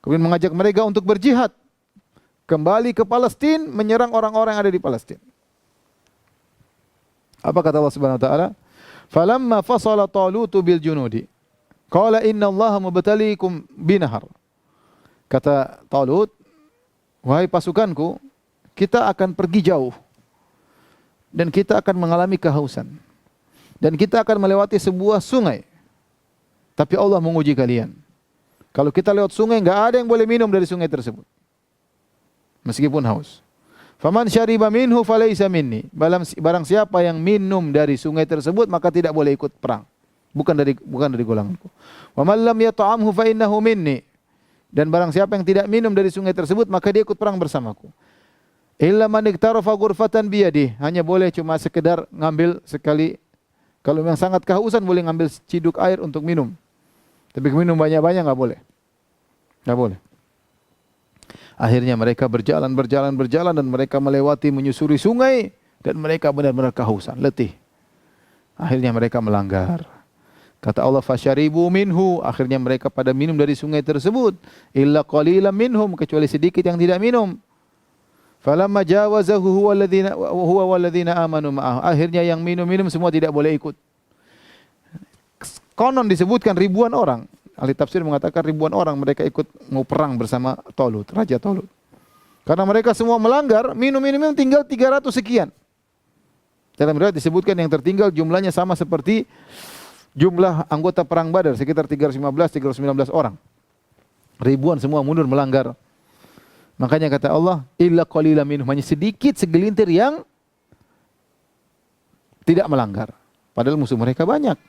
Kemudian mengajak mereka untuk berjihad. Kembali ke Palestina, menyerang orang-orang yang ada di Palestina. Apa kata Allah Subhanahu wa taala? Falamma fasala Talutu bil junudi qala inna Allaha mubtaliikum binahar. Kata Talut, wahai pasukanku, kita akan pergi jauh dan kita akan mengalami kehausan dan kita akan melewati sebuah sungai. Tapi Allah menguji kalian. Kalau kita lewat sungai, enggak ada yang boleh minum dari sungai tersebut, meskipun haus. Faman syariba minhu falaysa minni. Barang siapa yang minum dari sungai tersebut, maka tidak boleh ikut perang. Bukan dari golonganku. Wa man lam yat'amhu fa innahu minni. Dan barang siapa yang tidak minum dari sungai tersebut, maka dia ikut perang bersamaku. Illa man iktarafa ghurfatan biyadihi. Hanya boleh cuma sekedar ngambil sekali. Kalau memang sangat kehausan, boleh ngambil ciduk air untuk minum. Tapi minum banyak-banyak enggak boleh. Enggak boleh. Akhirnya mereka berjalan dan mereka melewati, menyusuri sungai, dan mereka benar-benar kehausan, letih. Akhirnya mereka melanggar. Kata Allah, fasyaribu minhu. Akhirnya mereka pada minum dari sungai tersebut. Illa qalilan minhum, kecuali sedikit yang tidak minum. Falamma jawazahu huwa walladzina amanu ma'ahu. Akhirnya yang minum-minum semua tidak boleh ikut. Konon disebutkan ribuan orang. Ahli tafsir mengatakan ribuan orang mereka ikut mau perang bersama Talut, Raja Talut. Karena mereka semua melanggar, minum-minum tinggal 300 sekian. Dalam riwayat disebutkan yang tertinggal jumlahnya sama seperti jumlah anggota perang Badar, sekitar 319 orang. Ribuan semua mundur melanggar. Makanya kata Allah, illa qalilan minhum, hanya sedikit segelintir yang tidak melanggar. Padahal musuh mereka banyak.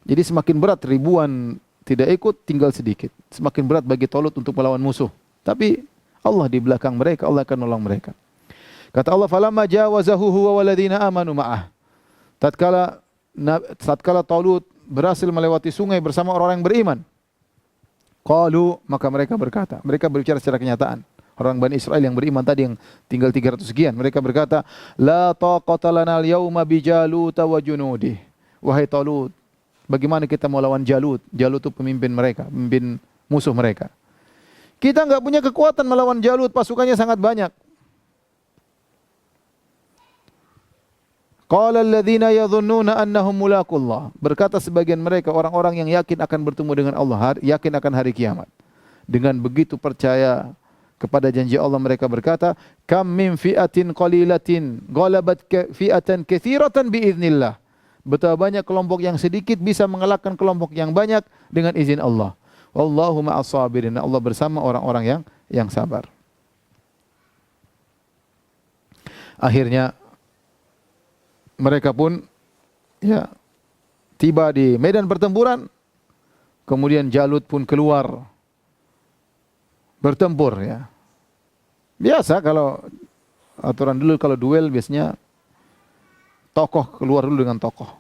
Jadi semakin berat, ribuan tidak ikut, tinggal sedikit. Semakin berat bagi Talut untuk melawan musuh. Tapi Allah di belakang mereka, Allah akan menolong mereka. Kata Allah, falamma jawazahu huwa walladzina amanu ma'ah. Tatkala Talut berhasil melewati sungai bersama orang yang beriman. Qalu, maka mereka berkata, mereka berbicara secara kenyataan. Orang Bani Israel yang beriman tadi yang tinggal 300 sekian, mereka berkata, la taqata lana al-yawma bi Jalut wa junudih. Wahai Talut, bagaimana kita mau lawan Jalut? Jalut itu pemimpin mereka, pemimpin musuh mereka. Kita enggak punya kekuatan melawan Jalut, pasukannya sangat banyak. Qala alladziina yadhunnuna annahum mulaqullah. Berkata sebagian mereka, orang-orang yang yakin akan bertemu dengan Allah, yakin akan hari kiamat. Dengan begitu percaya kepada janji Allah, mereka berkata, kam min fi'atin qalilatin ghalabat fi'atan katsiratan biiznillah. Betapa banyak kelompok yang sedikit bisa mengalahkan kelompok yang banyak dengan izin Allah. Wallahu ma'as sabirin. Allah bersama orang-orang yang sabar. Akhirnya mereka pun tiba di medan pertempuran. Kemudian Jalut pun keluar bertempur ya. Biasa kalau aturan dulu kalau duel biasanya tokoh keluar dulu dengan tokoh.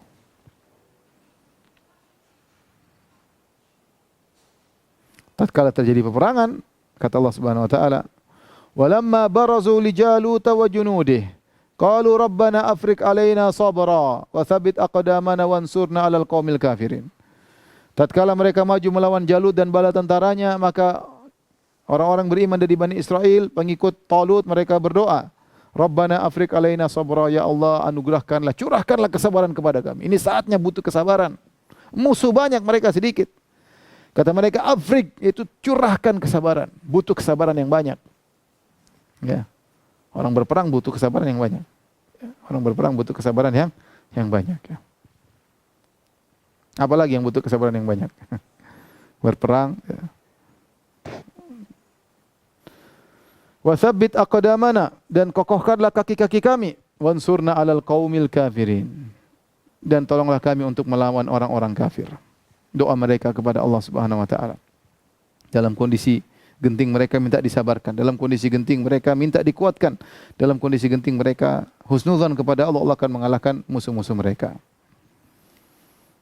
Tatkala terjadi peperangan, kata Allah Subhanahu wa taala, "Walamma barazu li Jalut wa junudihi qalu rabbana afriq alaina sabra wa thabbit aqdamana wansurna 'alal qaumil kafirin." Tatkala mereka maju melawan Jalut dan bala tentaranya, maka orang-orang beriman dari Bani Israel, pengikut Talut, mereka berdoa, Rabbana afriq alaina sabra, ya Allah anugerahkanlah, curahkanlah kesabaran kepada kami. Ini saatnya butuh kesabaran. Musuh banyak, mereka sedikit. Kata mereka, afriq, itu curahkan kesabaran. Butuh kesabaran yang banyak. Ya. Orang berperang butuh kesabaran yang banyak. Orang berperang butuh kesabaran yang banyak. Ya. Apalagi yang butuh kesabaran yang banyak? Berperang. Ya. Wa tsabbit aqdamana, dan kokohkanlah kaki-kaki kami. Wansurna 'alal qaumil kafirin, dan tolonglah kami untuk melawan orang-orang kafir. Doa mereka kepada Allah Subhanahu wa taala. Dalam kondisi genting mereka minta disabarkan. Dalam kondisi genting mereka minta dikuatkan. Dalam kondisi genting mereka husnudzan kepada Allah, Allah akan mengalahkan musuh-musuh mereka.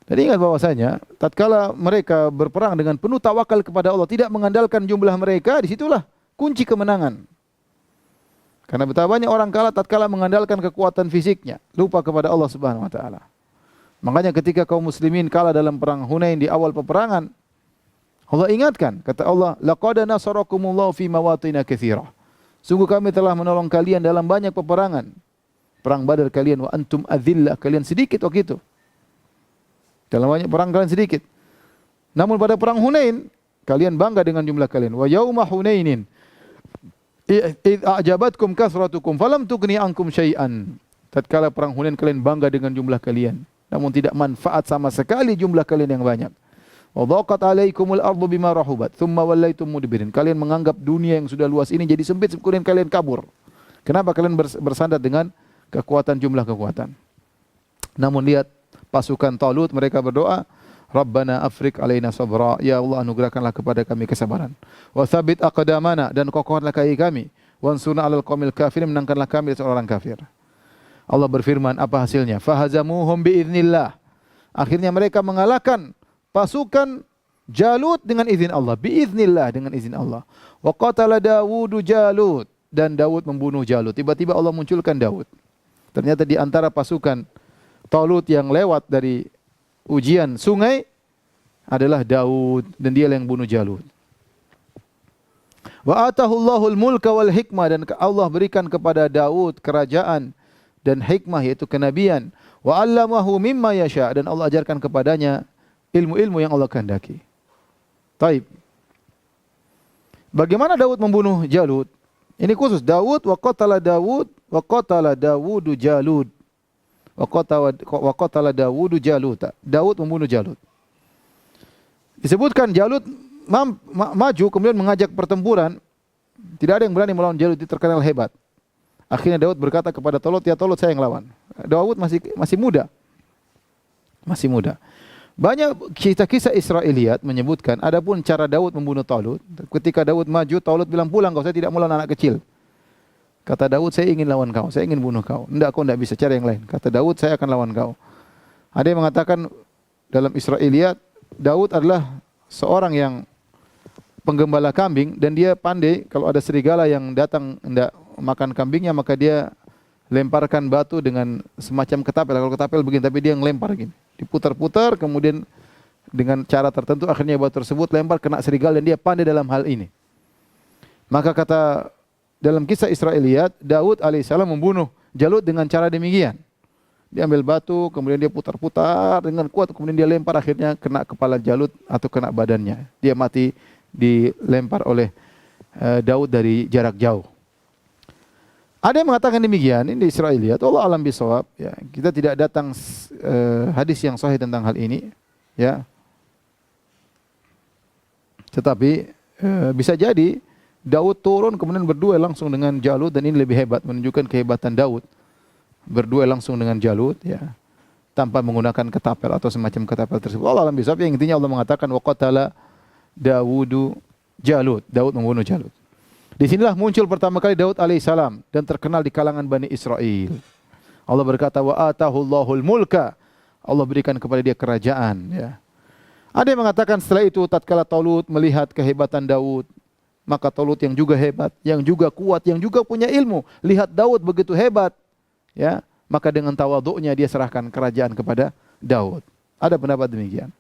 Jadi ingat bahwasanya tatkala mereka berperang dengan penuh tawakal kepada Allah, tidak mengandalkan jumlah mereka, disitulah kunci kemenangan. Karena betapa banyak orang kalah tatkala mengandalkan kekuatan fisiknya, lupa kepada Allah Subhanahu wa taala. Makanya ketika kaum muslimin kalah dalam perang Hunain di awal peperangan, Allah ingatkan, kata Allah, laqad nasarakumullahu fi mawatin katsirah. Sungguh kami telah menolong kalian dalam banyak peperangan. Perang Badar kalian wa antum adzillah, kalian sedikit waktu itu. Dalam banyak perang kalian sedikit. Namun pada perang Hunain kalian bangga dengan jumlah kalian. Wa yauma Hunainin id a'jabatkum kasratukum falam tughni ankum syai'an. Tatkala perang Hunain kalian bangga dengan jumlah kalian, namun tidak manfaat sama sekali jumlah kalian yang banyak. Wa dhaqat 'alaikumul ardu bima rahubat tsumma wallaitum mudbirin. Kalian menganggap dunia yang sudah luas ini jadi sempit, kemudian kalian kabur. Kenapa kalian bersandar dengan kekuatan, jumlah kekuatan? Namun lihat pasukan Talut, mereka berdoa, Rabbana afriq alaina sabra, ya Allah anugerahkanlah kepada kami kesabaran. Wa tsabbit aqdamana, dan kokohkanlah kaki kami. Wansurna 'alal qaumil kafirin, menangkanlah kami dari orang kafir. Allah berfirman, apa hasilnya? Fahazamuhum biiznillah. Akhirnya mereka mengalahkan pasukan Jalut dengan izin Allah, biiznillah, dengan izin Allah. Wa qatala Dawudu Jalut, dan Daud membunuh Jalut. Tiba-tiba Allah munculkan Daud. Ternyata di antara pasukan Talut yang lewat dari ujian sungai adalah Daud, dan dia yang bunuh Jalut. Wa atahullahul mulka wal hikmah, dan Allah berikan kepada Daud kerajaan dan hikmah, yaitu kenabian. Wa 'allamahu mimma yasha, dan Allah ajarkan kepadanya ilmu-ilmu yang Allah kehendaki. Taib. Bagaimana Daud membunuh Jalut? Ini khusus Daud, wa qatala Dawudu Jalut. Wa qatala Dawudu Jalut. Daud membunuh Jalut. Disebutkan Jalut maju kemudian mengajak pertempuran. Tidak ada yang berani melawan Jalut, dia terkenal hebat. Akhirnya Daud berkata kepada Talut, "Ya Talut, saya yang lawan." Daud masih muda. Masih muda. Banyak kisah-kisah Israiliyat menyebutkan adapun cara Daud membunuh Talut. Ketika Daud maju, Talut bilang, "Pulang kau, saya tidak mau lawan anak kecil." Kata Daud, "Saya ingin lawan kau, saya ingin bunuh kau." "Enggak, kau enggak bisa, cara yang lain." Kata Daud, "Saya akan lawan kau." Ada yang mengatakan dalam Israiliyat, Daud adalah seorang yang penggembala kambing dan dia pandai kalau ada serigala yang datang hendak makan kambingnya, maka dia lemparkan batu dengan semacam ketapel. Kalau ketapel begini, tapi dia ngelempar gini. Diputar-putar, kemudian dengan cara tertentu akhirnya batu tersebut lempar kena serigala, dan dia pandai dalam hal ini. Maka kata dalam kisah Israiliyat, Daud alaihissalam membunuh Jalut dengan cara demikian. Dia ambil batu, kemudian dia putar-putar dengan kuat, kemudian dia lempar, akhirnya kena kepala Jalut atau kena badannya. Dia mati dilempar oleh Daud dari jarak jauh. Ada yang mengatakan demikian, ini di Israiliyat. Allah alam bisawab. Ya, kita tidak datang hadis yang sahih tentang hal ini. Ya, tetapi bisa jadi Daud turun kemudian berduel langsung dengan Jalut, dan ini lebih hebat, menunjukkan kehebatan Daud. Berduel langsung dengan Jalut, ya, tanpa menggunakan ketapel atau semacam ketapel tersebut. Allah alam bisawab. Yang intinya Allah mengatakan wa qatala Dawudu Jalut. Daud membunuh Jalut. Di sinilah muncul pertama kali Daud alaihissalam dan terkenal di kalangan Bani Israel. Allah berkata, wa atahullahul mulka. Allah berikan kepada dia kerajaan. Ya. Ada yang mengatakan setelah itu tatkala Talut melihat kehebatan Daud, maka Talut yang juga hebat, yang juga kuat, yang juga punya ilmu, lihat Daud begitu hebat, ya, maka dengan tawadhu'nya dia serahkan kerajaan kepada Daud. Ada pendapat demikian.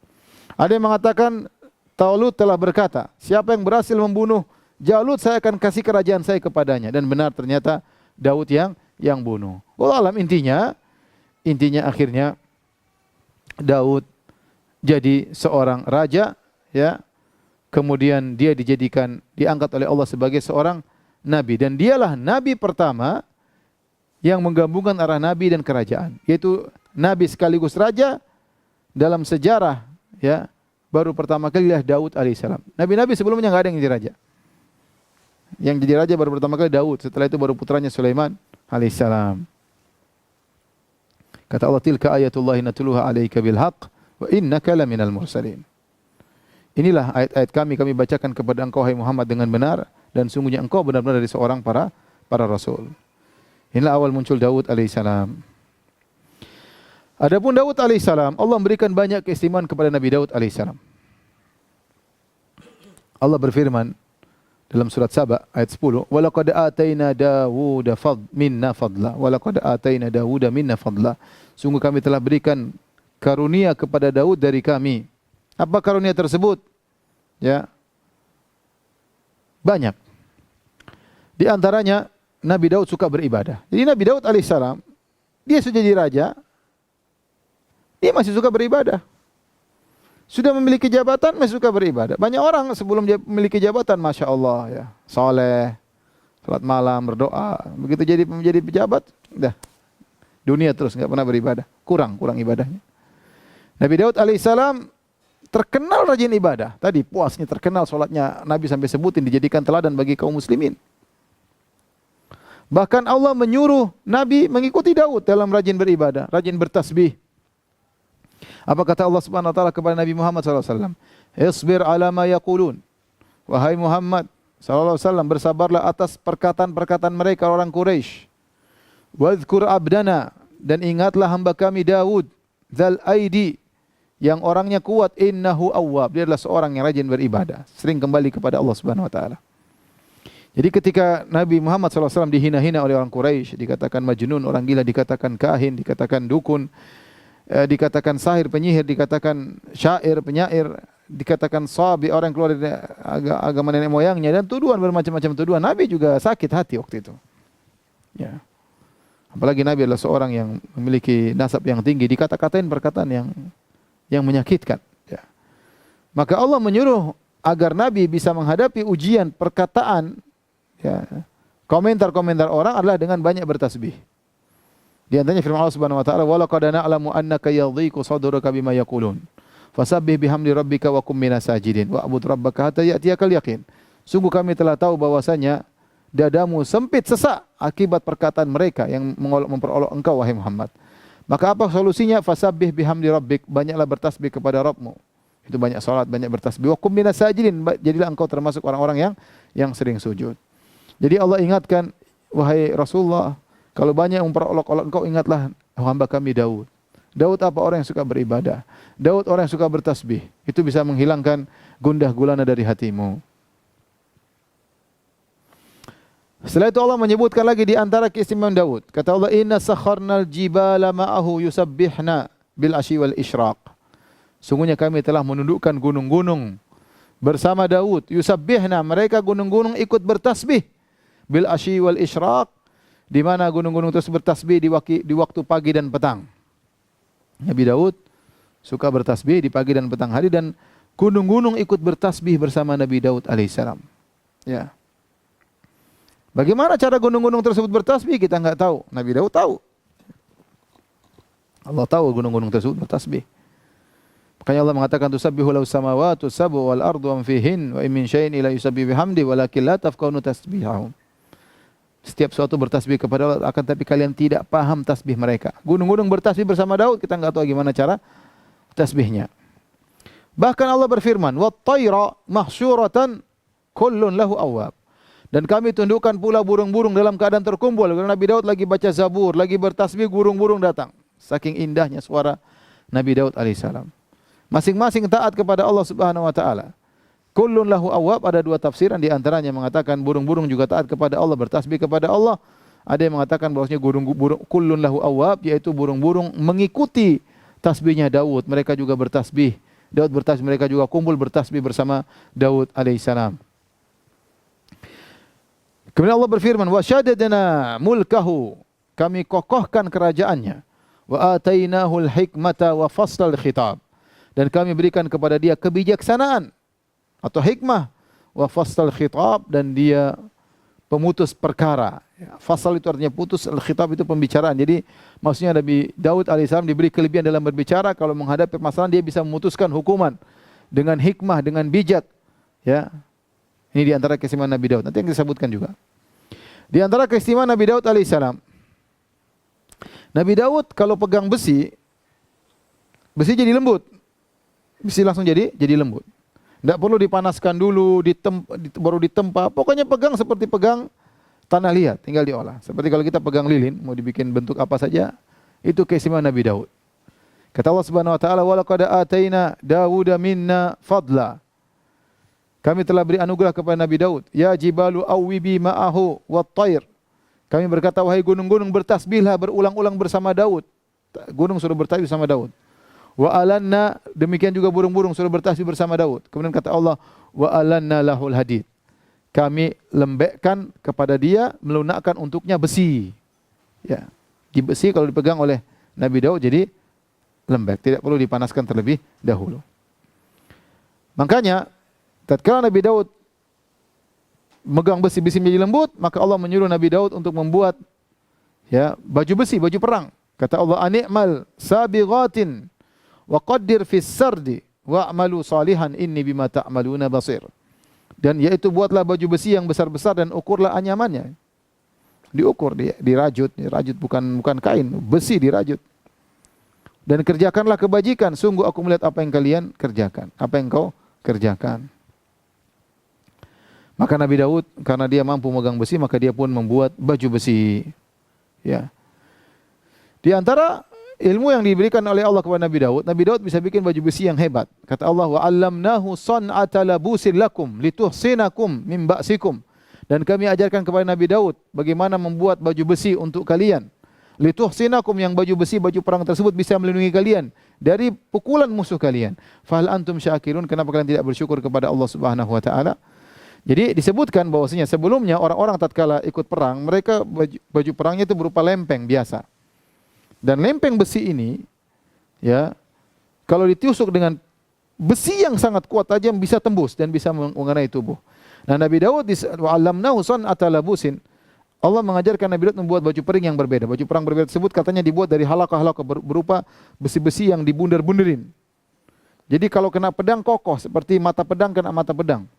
Ada yang mengatakan Talut telah berkata, siapa yang berhasil membunuh Jalut, saya akan kasih kerajaan saya kepadanya. Dan benar ternyata Daud yang bunuh. Wallahu alam, intinya akhirnya Daud jadi seorang raja, ya. Kemudian dia diangkat oleh Allah sebagai seorang nabi, dan dialah nabi pertama yang menggabungkan arah nabi dan kerajaan, yaitu nabi sekaligus raja dalam sejarah, ya. Baru pertama kali lah Daud alaihissalam. Nabi-nabi sebelumnya enggak ada yang jadi raja. Yang jadi raja baru pertama kali Daud, setelah itu baru putranya Sulaiman alaihissalam. Kata Allah, tilka ayatullahi natluha 'alaika bil haqq wa innaka laminal mursalin. Inilah ayat-ayat kami bacakan kepada engkau hai Muhammad dengan benar, dan sungguhnya engkau benar-benar dari seorang para rasul. Inilah awal muncul Daud alaihissalam. Adapun Daud alaihissalam, Allah memberikan banyak keistimewaan kepada Nabi Daud alaihissalam. Allah berfirman dalam surat Saba ayat 10, "Walaqad ataina Dawuda minna fadla." Walaqad ataina Dawuda minna fadla. Sungguh kami telah berikan karunia kepada Daud dari kami. Apa karunia tersebut? Ya. Banyak. Di antaranya Nabi Daud suka beribadah. Jadi Nabi Daud alaihissalam, dia sudah jadi raja, dia masih suka beribadah. Sudah memiliki jabatan, masih suka beribadah. Banyak orang sebelum dia memiliki jabatan, Masya Allah, ya, soleh, salat malam, berdoa. Begitu menjadi pejabat, dah dunia terus, nggak pernah beribadah. Kurang ibadahnya. Nabi Daud alaihissalam terkenal rajin ibadah. Tadi puasnya terkenal, sholatnya Nabi sampai sebutin dijadikan teladan bagi kaum muslimin. Bahkan Allah menyuruh Nabi mengikuti Daud dalam rajin beribadah, rajin bertasbih. Apa kata Allah Subhanahu wa taala kepada Nabi Muhammad sallallahu alaihi wasallam? "Isbir 'ala ma yaqulun." Wahai Muhammad sallallahu alaihi wasallam, bersabarlah atas perkataan-perkataan mereka orang Quraisy. "Wadhkur 'abdana," dan ingatlah hamba kami Daud, "dzal aidi," yang orangnya kuat, "innahu awwab," dia adalah seorang yang rajin beribadah, sering kembali kepada Allah Subhanahu wa taala. Jadi ketika Nabi Muhammad sallallahu alaihi wasallam dihina-hina oleh orang Quraisy, dikatakan majnun, orang gila, dikatakan kahin, dikatakan dukun, dikatakan sahir, penyihir, dikatakan syair, penyair, dikatakan sabi, orang yang keluar dari agama nenek moyangnya, dan tuduhan bermacam-macam tuduhan. Nabi juga sakit hati waktu itu. Ya. Apalagi Nabi adalah seorang yang memiliki nasab yang tinggi, dikata-katain perkataan yang menyakitkan. Ya. Maka Allah menyuruh agar Nabi bisa menghadapi ujian perkataan, ya, komentar-komentar orang adalah dengan banyak bertasbih. Di antaranya firman Allah Subhanahu wa taala, "Wa laqad na'lamu annaka yadhiqu sadruka bima yaqulun. Fasabbih bihamdi rabbika wa kum minas sajidin wa'bud rabbaka hatta ya'tiyakal yaqin." Sungguh kami telah tahu bahwasanya dadamu sempit sesak akibat perkataan mereka yang memperolok engkau wahai Muhammad. Maka apa solusinya? Fasabbih bihamdi rabbik, banyaklah bertasbih kepada Rabbmu. Itu banyak salat, banyak bertasbih. Wa kum minas sajidin, jadilah engkau termasuk orang-orang yang sering sujud. Jadi Allah ingatkan, wahai Rasulullah, kalau banyak memperolok-olok engkau, ingatlah hamba kami Daud. Daud apa? Orang yang suka beribadah. Daud orang yang suka bertasbih. Itu bisa menghilangkan gundah gulana dari hatimu. Setelah itu Allah menyebutkan lagi di antara keistimewaan Daud. Kata Allah, "Inna sakharnal jibala ma'ahu yusabbihna bil asyi wal isyraq." Sungguhnya kami telah menundukkan gunung-gunung bersama Daud. Yusabbihna, mereka gunung-gunung ikut bertasbih. Bil asyi wal isyraq, di mana gunung-gunung tersebut bertasbih di waktu pagi dan petang. Nabi Daud suka bertasbih di pagi dan petang hari, dan gunung-gunung ikut bertasbih bersama Nabi Daud alaihissalam. Ya. Bagaimana cara gunung-gunung tersebut bertasbih kita enggak tahu. Nabi Daud tahu. Allah tahu gunung-gunung tersebut bertasbih. Makanya Allah mengatakan, "Tusabbihu lahu samawati sab'u wal ardu wa fihin wa in min syai'in illa yusabbihu bihamdi walakin la tafqahuna tasbihahum." Setiap suatu bertasbih kepada Allah, akan tapi kalian tidak paham tasbih mereka. Gunung-gunung bertasbih bersama Daud, kita enggak tahu gimana cara tasbihnya. Bahkan Allah berfirman, "Wat-tayra mahsyuratan kullun lahu awwab." Dan kami tundukkan pula burung-burung dalam keadaan terkumpul. Karena Nabi Daud lagi baca Zabur, lagi bertasbih, burung-burung datang. Saking indahnya suara Nabi Daud alaihissalam. Masing-masing taat kepada Allah Subhanahu wa taala. Kullun lahu awwab, ada dua tafsiran, di antaranya mengatakan burung-burung juga taat kepada Allah, bertasbih kepada Allah. Ada yang mengatakan bahwasanya burung kullun lahu awwab, yaitu burung-burung mengikuti tasbihnya Daud. Mereka juga bertasbih. Daud bertasbih, mereka juga kumpul bertasbih bersama Daud alaihissalam. Kemudian Allah berfirman, "Wa syaddadna mulkahu," kami kokohkan kerajaannya. "Wa atainahul hikmata wa faslal khitab," dan kami berikan kepada dia kebijaksanaan atau hikmah, wa faslal khitab, dan dia pemutus perkara. Fasal itu artinya putus, al-khitab itu pembicaraan. Jadi maksudnya Nabi Daud alaihissalam diberi kelebihan dalam berbicara. Kalau menghadapi permasalahan dia bisa memutuskan hukuman dengan hikmah, dengan bijak. Ya, ini di antara keistimewaan Nabi Daud. Nanti yang disebutkan juga. Di antara keistimewaan Nabi Daud alaihissalam, Nabi Daud kalau pegang besi, besi jadi lembut. Besi langsung jadi lembut. Tidak perlu dipanaskan dulu, baru ditempa. Pokoknya pegang seperti pegang tanah liat, tinggal diolah. Seperti kalau kita pegang lilin, mau dibikin bentuk apa saja, itu keistimewaan Nabi Daud. Kata Allah Subhanahu wa taala, "Wa laqad ataina Dawuda minna fadla." Kami telah beri anugerah kepada Nabi Daud. "Ya jibalu awwibi ma'ahu wat-tayr." Kami berkata, wahai gunung-gunung bertasbihlah berulang-ulang bersama Daud. Gunung suruh bertasbih bersama Daud. Wa alanna, demikian juga burung-burung suruh bertasbih bersama Daud. Kemudian kata Allah, wa alanna lahul hadid. Kami lembekkan kepada dia, melunakkan untuknya besi. Ya, di besi kalau dipegang oleh Nabi Daud jadi lembek, tidak perlu dipanaskan terlebih dahulu. Makanya tatkala Nabi Daud megang besi menjadi lembut, maka Allah menyuruh Nabi Daud untuk membuat baju besi, baju perang. Kata Allah, "Ani'mal sabighatin wa qaddir fis sardi wa'malu salihan inni bima ta'maluna basir." Dan yaitu buatlah baju besi yang besar-besar dan ukurlah anyamannya. Diukur, dirajut, bukan kain, besi dirajut. Dan kerjakanlah kebajikan, sungguh aku melihat apa yang kalian kerjakan, apa yang kau kerjakan. Maka Nabi Daud karena dia mampu megang besi, maka dia pun membuat baju besi. Ya. Di antara ilmu yang diberikan oleh Allah kepada Nabi Daud bisa bikin baju besi yang hebat. Kata Allah, wa 'allamnahu san'ata labusin lakum lituhsinakum min ba'sikum. Dan kami ajarkan kepada Nabi Daud bagaimana membuat baju besi untuk kalian Lituhsinakum, yang baju besi, baju perang tersebut bisa melindungi kalian dari pukulan musuh kalian. Fahal antum syakirun, kenapa kalian tidak bersyukur kepada Allah Subhanahu wa taala? Jadi disebutkan bahwasanya sebelumnya orang-orang tatkala ikut perang, mereka baju perangnya itu berupa lempeng biasa. Dan lempeng besi ini, ya, kalau ditusuk dengan besi yang sangat kuat tajam bisa tembus dan bisa mengenai tubuh. Nah, Nabi Daud wa'allamnahu san'ata labusin. Allah mengajarkan Nabi Daud membuat baju perang yang berbeda. Baju perang berbeda tersebut katanya dibuat dari halaqah-halaqah berupa besi-besi yang dibundar-bunderin. Jadi kalau kena pedang kokoh seperti mata pedang kena mata pedang.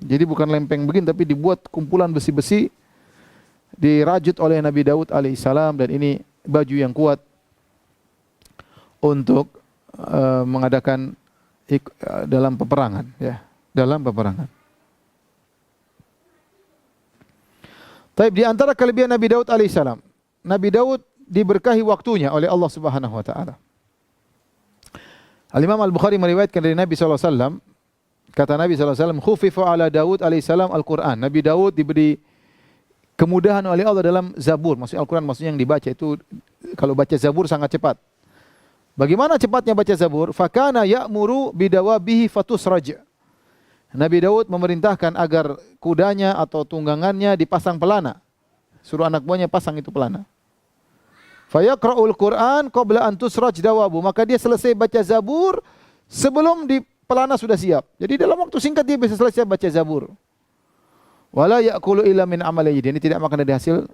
Jadi bukan lempeng begini tapi dibuat kumpulan besi-besi dirajut oleh Nabi Daud alaihissalam, dan ini baju yang kuat untuk mengadakan dalam peperangan, ya, dalam peperangan. Taib, di antara kelebihan Nabi Daud alaihissalam, Nabi Daud diberkahi waktunya oleh Allah Subhanahu wa taala. Al-Imam Al-Bukhari meriwayatkan dari Nabi sallallahu alaihi wasallam, kata Nabi sallallahu alaihi wasallam, "Khufifa ala Daud alaihissalam Al-Qur'an." Nabi Daud diberi kemudahan oleh Allah dalam Zabur. Maksudnya Al-Qur'an, maksudnya yang dibaca itu, kalau baca Zabur sangat cepat. Bagaimana cepatnya baca Zabur? Fakana ya'muru bidawabihi fatusraj. Nabi Daud memerintahkan agar kudanya atau tunggangannya dipasang pelana. Suruh anak buahnya pasang itu pelana. Fayaqra'ul Qur'an qabla an tusraj dawabu. Maka dia selesai baca Zabur sebelum di pelana sudah siap. Jadi dalam waktu singkat dia bisa selesai baca Zabur. Wala ya'kulu illa min amali yadihi. Dia tidak makan dari hasil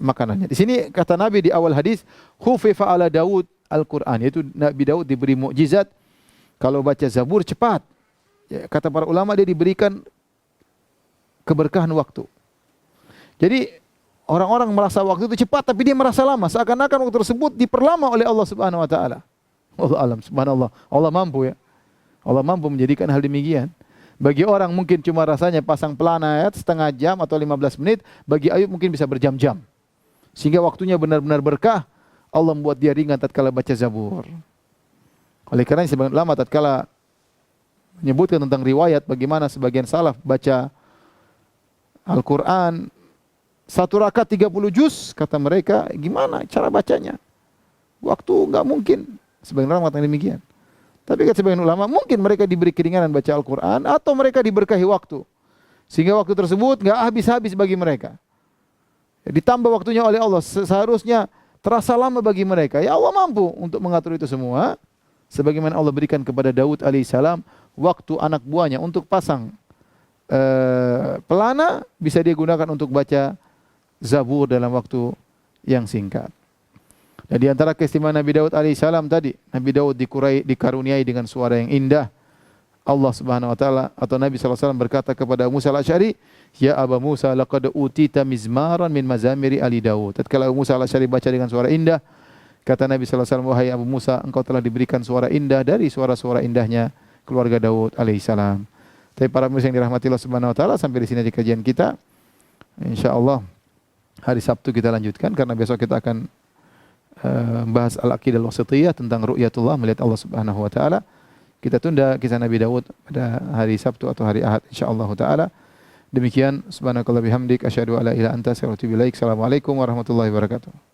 makanannya. Di sini kata Nabi di awal hadis, khufifa ala Daud Al-Qur'an, yaitu Nabi Daud diberi mukjizat kalau baca Zabur cepat. Ya, kata para ulama dia diberikan keberkahan waktu. Jadi orang-orang merasa waktu itu cepat tapi dia merasa lama, seakan-akan waktu tersebut diperlama oleh Allah Subhanahu wa taala. Wallahu alam, subhanallah. Allah mampu, ya. Allah mampu menjadikan hal demikian. Bagi orang mungkin cuma rasanya pasang pelana setengah jam atau 15 menit, bagi Ayub mungkin bisa berjam-jam. Sehingga waktunya benar-benar berkah. Allah membuat dia ringan tatkala baca Zabur. Oleh karena sebagian ulama tatkala menyebutkan tentang riwayat bagaimana sebagian salaf baca Al-Quran satu rakaat 30 juz, kata mereka, gimana cara bacanya? Waktu enggak mungkin. Sebagian ulama mengatakan demikian. Tapi kata sebagian ulama, mungkin mereka diberi keringanan baca Al-Quran atau mereka diberkahi waktu. Sehingga waktu tersebut enggak habis-habis bagi mereka. Ditambah waktunya oleh Allah, seharusnya terasa lama bagi mereka. Ya Allah mampu untuk mengatur itu semua. Sebagaimana Allah berikan kepada Daud alaihissalam waktu anak buahnya untuk pasang pelana, bisa dia gunakan untuk baca Zabur dalam waktu yang singkat. Dan di antara keistimewaan Nabi Daud alaihissalam tadi, Nabi Daud dikaruniai dengan suara yang indah. Allah Subhanahu wa taala atau Nabi sallallahu alaihi wasallam berkata kepada Musa al-Asy'ari, "Ya Aba Musa, laqad utita mizmaran min mazamiri ali Daud." Tatkala Musa al-Asy'ari baca dengan suara indah, kata Nabi sallallahu alaihi wasallam, "Wahai Abu Musa, engkau telah diberikan suara indah dari suara-suara indahnya keluarga Daud alaihissalam." Tapi para pemirsa yang dirahmati Allah Subhanahu wa taala, sampai di sini di kajian kita. Insyaallah hari Sabtu kita lanjutkan karena besok kita akan bahas al-aqidah al-wasithiyah tentang ru'yatullah, melihat Allah Subhanahu wa taala. Kita tunda kisah Nabi Daud pada hari Sabtu atau hari Ahad insyaallah taala. Demikian, subhanakallah bihamdik asyhadu alla ilaha illa anta astaghfiruka wa atubu ilaik. Assalamualaikum warahmatullahi wabarakatuh.